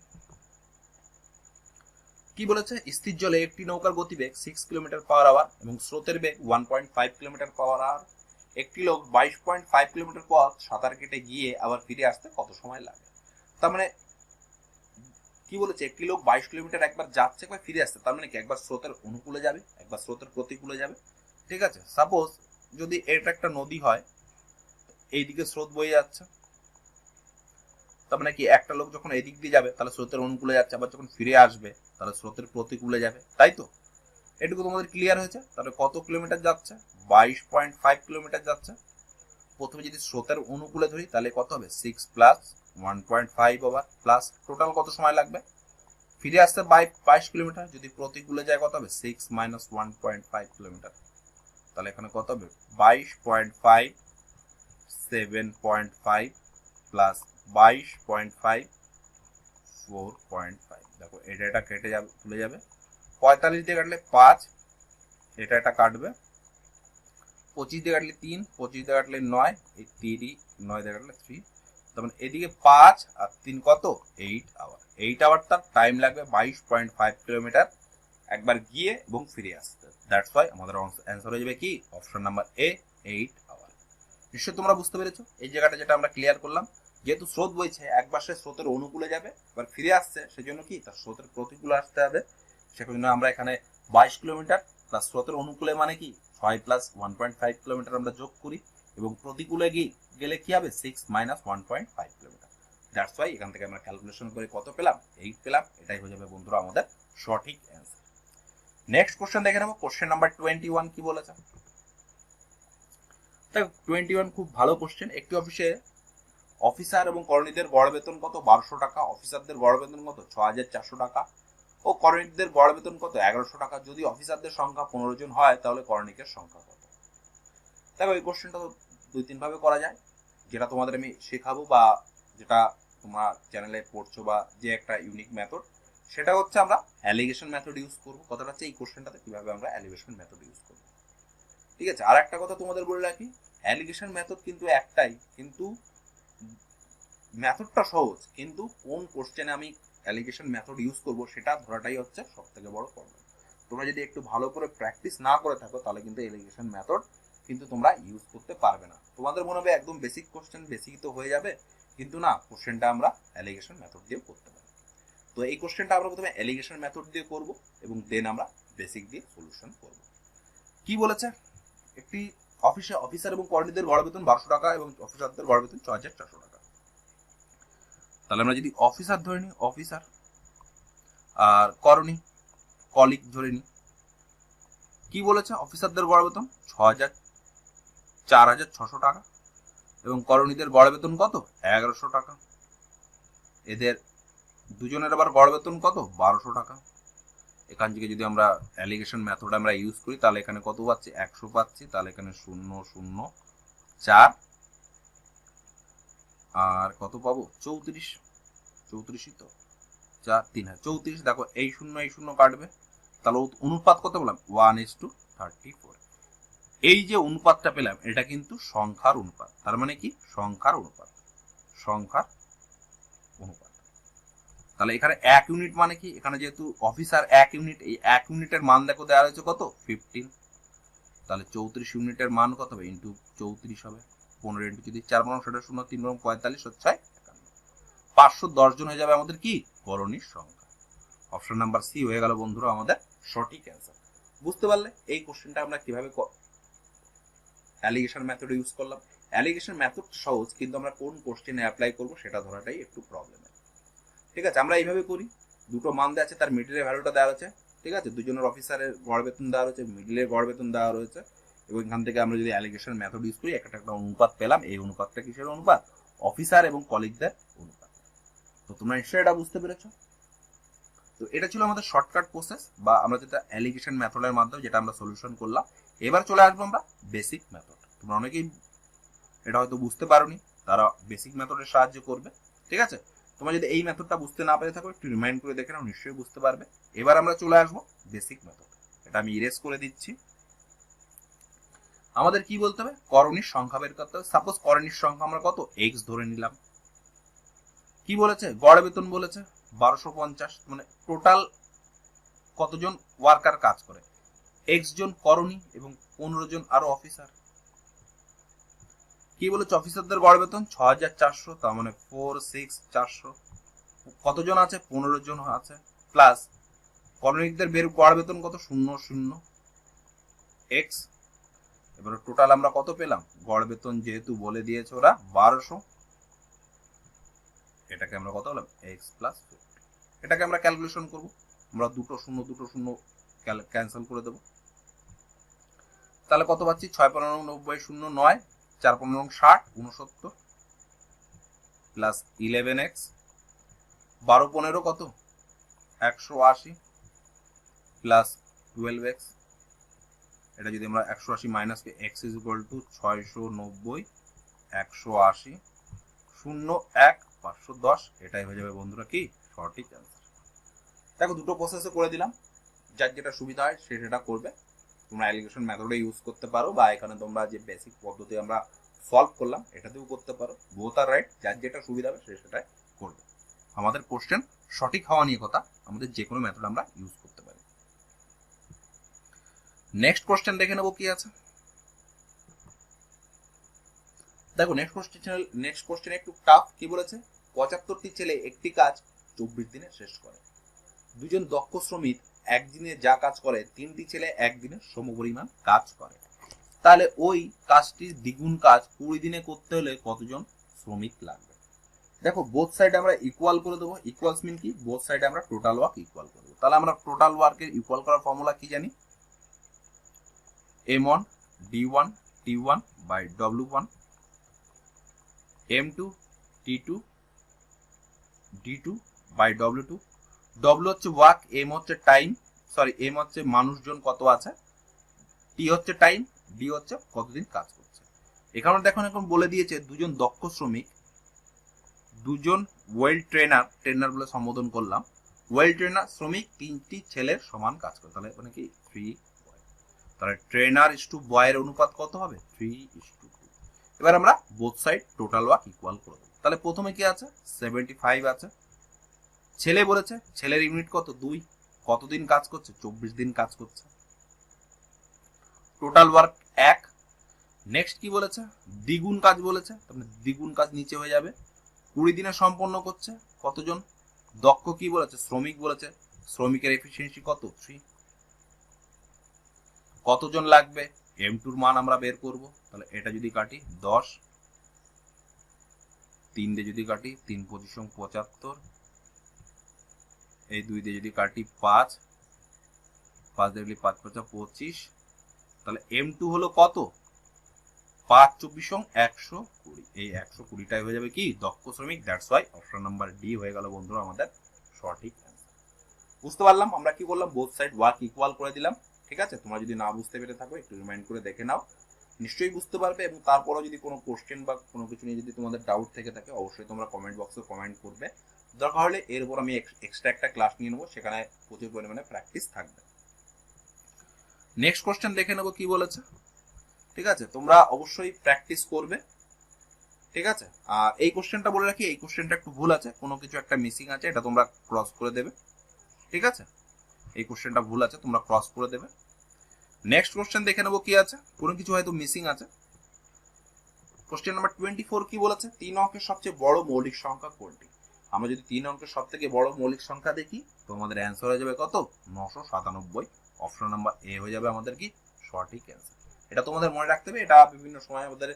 কি বলেছে, স্থির জলে একটি নৌকার গতিবেগ 6 কিলোমিটার পার আওয়ার এবং স্রোতের বেগ 1.5 কিলোমিটার পার আওয়ার। একটি লোক 22.5 কিলোমিটার পথ সাঁতার কেটে গিয়ে আবার ফিরে আসতে কত সময় লাগে। তার মানে কি বলেছে, একটি লোক 22 কিলোমিটার একবার যাচ্ছে একবার ফিরে আসছে, তার মানে কি একবার স্রোতের অনুকূলে যাবে একবার স্রোতের প্রতিকূলে যাবে, ঠিক আছে। সাপোজ যদি এটা একটা নদী হয়, এইদিকে স্রোত বয়ে যাচ্ছে, তার মানে কি একটা লোক যখন এদিক দিয়ে যাবে তাহলে স্রোতের অনুকূলে যাচ্ছে, আবার যখন ফিরে আসবে তাহলে স্রোতের প্রতিকূলে যাবে, তাই তো। এটুকু তোমাদের ক্লিয়ার হয়েছে। তাহলে কত কিলোমিটার যাচ্ছে 22.5 কিলোমিটার যাচ্ছে। প্রথমে যদি স্রোতের অনুকূলে ধরি তাহলে কত হবে 6 প্লাস 1.5 ওভার প্লাস টোটাল কত সময় লাগবে, ফিরে আসতে 22 কিলোমিটার, যদি প্রতিকূলে যায় কত হবে 6 মাইনাস 1.5 কিলোমিটার, তাহলে এখানে কত হবে 22.5 7.5 প্লাস 22.5 4.5। দেখো এটা কেটে যাবে তুলে যাবে, 45 দিয়ে কাটলে 5, এটা কাটবে 25 দিয়ে কাটলে 3, 25 দিয়ে কাটলে 9, এই 3 9 দিয়ে কাটলে 3, তখন এদিকে 5 আর 3 কত 8 আওয়ার। 8 আওয়ার তার টাইম লাগবে 22.5 কিলোমিটার একবার গিয়ে এবং ফিরে আসতে। দ্যাটস ওয়াই আমাদের অ্যান্সার হয়ে যাবে কি অপশন নাম্বার এ 8 আওয়ার। নিশ্চয়ই তোমরা বুঝতে পেরেছো এই জায়গাটা যেটা আমরা ক্লিয়ার করলাম, যেহেতু স্রোত বইছে একবার সে স্রোতের অনুকূলে যাবে এবার ফিরে আসছে, সেজন্য কি তার স্রোতের প্রতিকূলে আসতে হবে, সেজন্য আমরা এখানে 22 কিলোমিটার প্লাস স্রোতের অনুকূলে মানে কি 6 প্লাস 1.5 কিলোমিটার আমরা যোগ করি এবং প্রতিকূলে গেলে কি হবে 6 মাইনাস 1.5 কিলোমিটার। দ্যাটস ওয়াই এখান থেকে আমরা ক্যালকুলেশন করে কত পেলাম 8 পেলাম। এটাই হয়ে যাবে বন্ধুরা আমাদের সঠিক অ্যান্সার। নেক্সট কোশ্চেন দেখে নেবো, কোশ্চেন নাম্বার 21 কি বলেছে। 21 খুব ভালো কোশ্চেন। একটি অফিসে অফিসার এবং করণীদের গড় বেতন কত? 1200 টাকা। অফিসারদের গড় বেতন কত? 6400 টাকা। ও করণীদের গড় বেতন কত? 1100 টাকা। যদি অফিসারদের সংখ্যা 15 জন হয় তাহলে করণিকের সংখ্যা কত? দেখো এই কোশ্চেনটা তো 2-3 ভাবে করা যায়, যেটা তোমাদের আমি শেখাবো বা যেটা তোমার চ্যানেলে পড়ছো বা যে একটা ইউনিক মেথড, সেটা হচ্ছে আমরা অ্যালিগেশন মেথড ইউজ করবো। কথাটা হচ্ছে এই কোশ্চেনটাতে কিভাবে আমরা অ্যালিগেশন মেথড ইউজ করবো। ঠিক আছে, আর একটা কথা তোমাদের বলে রাখি, অ্যালিগেশন মেথড কিন্তু একটাই, কিন্তু মেথডটা সহজ, কিন্তু কোন কোশ্চেনে আমি অ্যালিগেশন মেথড ইউজ করব সেটা ধরাটাই হচ্ছে সব থেকে বড় প্রবলেম। তোমরা যদি একটু ভালো করে প্র্যাকটিস না করে থাকো তাহলে কিন্তু অ্যালিগেশন মেথড কিন্তু তোমরা ইউজ করতে পারবে না। তোমাদের মনে হবে একদম বেসিক কোশ্চেন, বেসিক তো হয়ে যাবে, কিন্তু না, কোশ্চেনটা আমরা অ্যালিগেশন মেথড দিয়ে করতে পারি। তো এই কোশ্চেনটা আমরা প্রথমে অ্যালিগেশন মেথড দিয়ে করব এবং দেন আমরা বেসিক দিয়ে সলিউশন করব। কি বলেছে, একটি অফিসে অফিসার এবং কর্মীদের গড় বেতন 1200 টাকা এবং অফিসারদের গড় বেতন 6400 টাকা। তাহলে আমরা যদি অফিসার ধরে নিই, অফিসার, আর করণী কলিগ ধরে নিই, কি বলেছে, অফিসারদের গড় বেতন 4600 টাকা এবং করণীদের গড় বেতন কত? 1100 টাকা। এদের দুজনের আবার গড় বেতন কত? 1200 টাকা। এখান থেকে যদি আমরা অ্যালিগেশন মেথড আমরা ইউজ করি তাহলে এখানে কত পাচ্ছি? 100 পাচ্ছি। তাহলে এখানে 004 আর কত পাবো? 34 তো 4 3 34। দেখো এই শূন্য কাটবে, তাহলে অনুপাত কত বললাম? 1:34। এই যে অনুপাতটা পেলাম এটা কিন্তু সংখ্যার অনুপাত, তার মানে কি? সংখ্যার অনুপাত। তাহলে এখানে 1 ইউনিট মানে কি? এখানে যেহেতু অফিসার 1 ইউনিট, এই 1 ইউনিটের মান দেখো দেওয়া হয়েছে কত? 15। তাহলে 34 ইউনিটের মান কত হবে? ইন্টু 34 হবে। 15 ইন্টু যদি 4 বানাও সেটা 0, 3 বানাও 45, 6 510 জন হয়ে যাবে আমাদের কি? করণীর সংখ্যা। অপশন নাম্বার সি হয়ে গেল বন্ধুরা আমাদের সঠিক অ্যান্সার। বুঝতে পারলে এই কোশ্চেনটা আমরা কিভাবে অ্যালিগেশন মেথড ইউজ করলাম। অ্যালিগেশন মেথড সহজ, কিন্তু আমরা কোন কোশ্চেনে অ্যাপ্লাই করব সেটা ধরাটাই একটু প্রবলেম। ঠিক আছে, আমরা এইভাবে করি, দুটো মান দেওয়া আছে, তার মিডিলের ভ্যালুটা দেওয়া আছে। ঠিক আছে, দুজনের অফিসারের গড় বেতন দেওয়া রয়েছে, মিডিলের গড় বেতন দেওয়া রয়েছে, এবং এখান থেকে আমরা যদি অ্যালিগেশন মেথড ইউজ করি একটা অনুপাত পেলাম। এই অনুপাতটা কিসের অনুপাত? অফিসার এবং কলিগদের অনুপাত। তো তোমরা নিশ্চয়ই এটা বুঝতে পেরেছো। তো এটা ছিল আমাদের শর্টকাট প্রসেস, বা আমরা যেটা অ্যালিগেশন মেথডের মাধ্যমে যেটা আমরা সলিউশন করলাম। এবার চলে আসবো আমরা বেসিক মেথড। তোমরা অনেকেই এটা হয়তো বুঝতে পারোনি, তারা বেসিক মেথডের সাহায্য করবে। ঠিক আছে, তোমরা যদি এই মেথডটা বুঝতে না পেরে থাকো একটু রিমাইন্ড করে দেখে নাও, নিশ্চয়ই বুঝতে পারবে। এবার আমরা চলে আসবো বেসিক মেথড। এটা আমি ইরেজ করে দিচ্ছি। আমাদের কি বলতে হবে? করণীর সংখ্যা বের করতে হবে। সাপোজ করণীর সংখ্যা আমরা কত? এক্স ধরে নিলাম। কি বলেছে? গড় বেতন বলেছে 1250, মানে টোটাল কতজন ওয়ার্কার কাজ করে? এক্স জন করণী এবং 15 জন আরো অফিসার। কি বলেছে? অফিসারদের গড় বেতন 6400, তার মানে 46400। কতজন আছে? 15 জন আছে। প্লাস করণিকদের গড় বেতন কত? 00 এক্স। এবারে টোটাল আমরা কত পেলাম? গড় বেতন যেহেতু বলে দিয়েছে ওরা 1200, এটাকে আমরা কত বললাম? X plus 50। এটাকে আমরা ক্যালকুলেশন করব, আমরা দুটো শূন্য ক্যান্সেল করে দেবো। তাহলে কত পাচ্ছি? 6 15 90 0 9 4 15 60 69 প্লাস 11x 12 15 কত? 180 প্লাস 12x। এটা যদি আমরা 180 minus x is equal two 690 180 0 1 510, এটাই হয়ে যাবে বন্ধুরা কি? সঠিক অ্যান্সার। দেখো দুটো প্রসেসে করে দিলাম, যার যেটা সুবিধা হয় সে সেটা করবে। তোমরা অ্যালিগেশন মেথডে ইউজ করতে পারো, বা এখানে তোমরা যে বেসিক পদ্ধতি আমরা সলভ করলাম এটাতেও করতে পারো। বোথ আর রাইট, যার যেটা সুবিধা হবে সে সেটাই করবে। আমাদের কোশ্চেন সঠিক হওয়া নিয়ে কথা, আমাদের যে কোনো মেথড আমরা ইউজ করতে পারি। নেক্সট কোশ্চেন দেখে নেবো কি আছে। দেখো নেক্সট কোশ্চেন একটু টাফ। কি বলেছে? 75টি ছেলে একটি কাজ 24 দিনে শেষ করে। দুজন দক্ষ শ্রমিক একদিনে যা কাজ করে 3টি ছেলে একদিনে সমপরিমাণ কাজ করে। তাহলে ওই কাজটির দ্বিগুণ কাজ 20 দিনে করতে হলে কতজন শ্রমিক লাগবে? দেখো বোথ সাইড আমরা ইকুয়াল করে দেবো। ইকুয়ালস মিন কি? বোথ সাইডে আমরা টোটাল ওয়ার্ক ইকুয়াল করবো। তাহলে আমরা টোটাল ওয়ার্কের ইকুয়াল করার ফর্মুলা কি জানি? m1 d1 t1 by w1 m2 T2 D2 by W2। W হচ্ছে ওয়ার্ক, M হচ্ছে টাইম, সরি M হচ্ছে মানুষজন কত আছে, T হচ্ছে টাইম, D হচ্ছে কতদিন কাজ করছে। এখানে দেখুন এখন বলে দিয়েছে দুজন দক্ষ শ্রমিক, দুজন ওয়েল ট্রেনার বলে সম্বোধন করলাম, ওয়েল ট্রেনার শ্রমিক তিনটি ছেলের সমান কাজ করে, তাহলে মানে কি 3 বয়, তাহলে ট্রেনার ইস টু বয়ের অনুপাত কত হবে 3:2। এবার আমরা both side total work equal করে দেবো। তাহলে প্রথমে কি আছে 75 আছে, ছেলে বলেছে ছেলের ইউনিট কত 2, কতদিন কাজ করছে 24 দিন কাজ করছে, টোটাল ওয়ার্ক 1। নেক্সট কি বলেছে দ্বিগুণ কাজ বলেছে, তাহলে দ্বিগুণ কাজ নিচে হয়ে যাবে, 20 দিনে সম্পন্ন করছে কতজন, দক্ষ কি বলেছে শ্রমিক বলেছে, শ্রমিকের এফিসিয়েন্সি কত 3, কতজন লাগবে M2 মান আমরা বের করব, তাহলে এটা যদি কাটি 10, 3 দিয়ে যদি কাটি 3 পজিশন 75, এই 2 দিয়ে যদি কাটি 5, 5 দিয়ে 5 5 25, তাহলে M2 হলো কত 5 24 120, এই 120টাই হয়ে যাবে কি দক্ষ শ্রমিক। That's why option number D হয়ে গেল বন্ধুরা আমাদের সঠিক অ্যান্সার। বুঝতে পারলাম আমরা কি করলাম, বোথ সাইড ওয়ার্ক ইকুয়াল করে দিলাম। ঠিক আছে, তোমরা যদি না বুঝতে পেরে থাকো একটু রিমাইন্ড করে দেখে নাও, নিশ্চয়ই বুঝতে পারবে। এবং তারপরেও যদি কোনো কোশ্চেন বা কোনো কিছু নিয়ে যদি তোমাদের ডাউট থেকে থাকে অবশ্যই তোমরা কমেন্ট বক্সে কমেন্ট করবে, দরকার হলে এর উপর আমি এক্সট্রা একটা ক্লাস নিয়ে নেবো, সেখানে প্রচুর পরিমাণে প্র্যাকটিস থাকবে। নেক্সট কোশ্চেন দেখে নেবো কি বলেছে। ঠিক আছে, তোমরা অবশ্যই প্র্যাকটিস করবে। ঠিক আছে, আর এই কোশ্চেনটা বলে রাখি, এই কোশ্চেনটা একটু ভুল আছে, কোনো কিছু একটা মিসিং আছে, এটা তোমরা ক্রস করে দেবে। ঠিক আছে, এই কোশ্চেনটা ভুল আছে, তোমরা ক্রস করে দেবে। নেক্সট কোশ্চেন দেখে নেবো কি আছে, কোনো কিছু হয়তো মিসিং আছে। কোশ্চেন নাম্বার 24 কি বলেছে, 3 অঙ্কের সবচেয়ে বড় মৌলিক সংখ্যা কোনটি। আমরা যদি 3 অঙ্কের সব থেকে বড় মৌলিক সংখ্যা দেখি তো আমাদের অ্যান্সার হয়ে যাবে কত 997। অপশন নাম্বার এ হয়ে যাবে আমাদের কি সঠিক অ্যান্সার। এটা তোমাদের মনে রাখতে হবে, এটা বিভিন্ন সময় আমাদের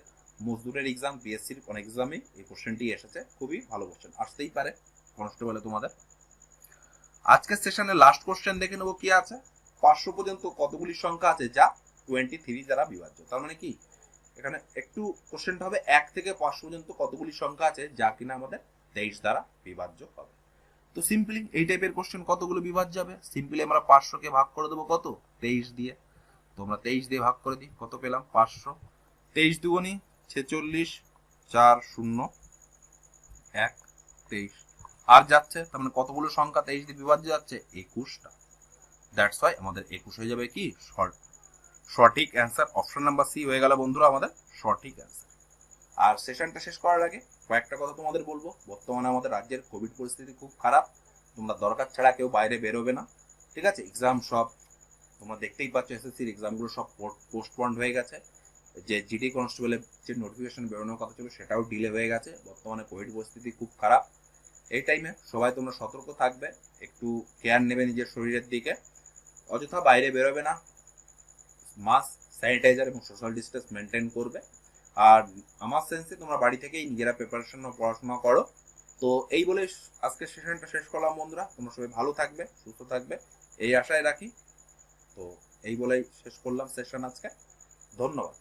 মজদুরের এক্সাম, পিএসসির অনেক এক্সামে এই কোশ্চেনটি এসেছে, খুবই ভালো কোশ্চেন, আসতেই পারে কনস্টেবলে তোমাদের। আজকের সেশনে লাস্ট কোশ্চেন দেখে নেবো কি আছে, 500 পর্যন্ত কতগুলি সংখ্যা আছে যা 23 দ্বারা বিভাজ্য। তার মানে কি এখানে একটু কোশ্চেনটা হবে 1 থেকে 500 পর্যন্ত কতগুলি সংখ্যা আছে যা কিনা আমাদের 23 দ্বারা বিভাজ্য হবে। তো সিম্পলি এই টাইপের কোশ্চেন কতগুলো বিভাজ্য হবে, সিম্পলি আমরা 500 কে ভাগ করে দেবো কত 23 দিয়ে, তোমরা 23 দিয়ে ভাগ করে দিই, কত পেলাম 500, 23 দুগুণী 46, 4 0 1 23, আর যাচ্ছে তার মানে কতগুলো সংখ্যা 23 দিয়ে বিভাজ্য যাচ্ছে 21টা। দ্যাটস ওয়াই আমাদের 21 হয়ে যাবে কি সঠিক অ্যান্সার। অপশন নাম্বার সি হয়ে গেল বন্ধুরা আমাদের সঠিক অ্যান্সার। আর সেশনটা শেষ করার আগে কয়েকটা কথা তোমাদের বলবো, বর্তমানে আমাদের রাজ্যের কোভিড পরিস্থিতি খুব খারাপ, তোমরা দরকার ছাড়া কেউ বাইরে বেরোবে না। ঠিক আছে, এক্সাম সব তোমরা দেখতেই পাচ্ছ, এসএসসির এক্সামগুলো সব পোস্টপন্ড হয়ে গেছে, যে জিডি কনস্টেবলের যে নোটিফিকেশন বেরোনোর কথা ছিল সেটাও ডিলে হয়ে গেছে। বর্তমানে কোভিড পরিস্থিতি খুব খারাপ, এই টাইমে সবাই তোমরা সতর্ক থাকবে, একটু কেয়ার নেবে নিজের শরীরের দিকে, অযথা বাইরে বেরোবে না, মাস্ক, স্যানিটাইজার এবং সোশ্যাল ডিস্টেন্স মেনটেন করবে। আর আমার সেন্সে তোমরা বাড়ি থেকেই নিজেরা প্রিপারেশন ও পড়াশোনা করো। তো এই বলে আজকের সেশনটা শেষ করলাম বন্ধুরা, তোমরা সবাই ভালো থাকবে, সুস্থ থাকবে এই আশায় রাখি। তো এই বলেই শেষ করলাম সেশন আজকে, ধন্যবাদ।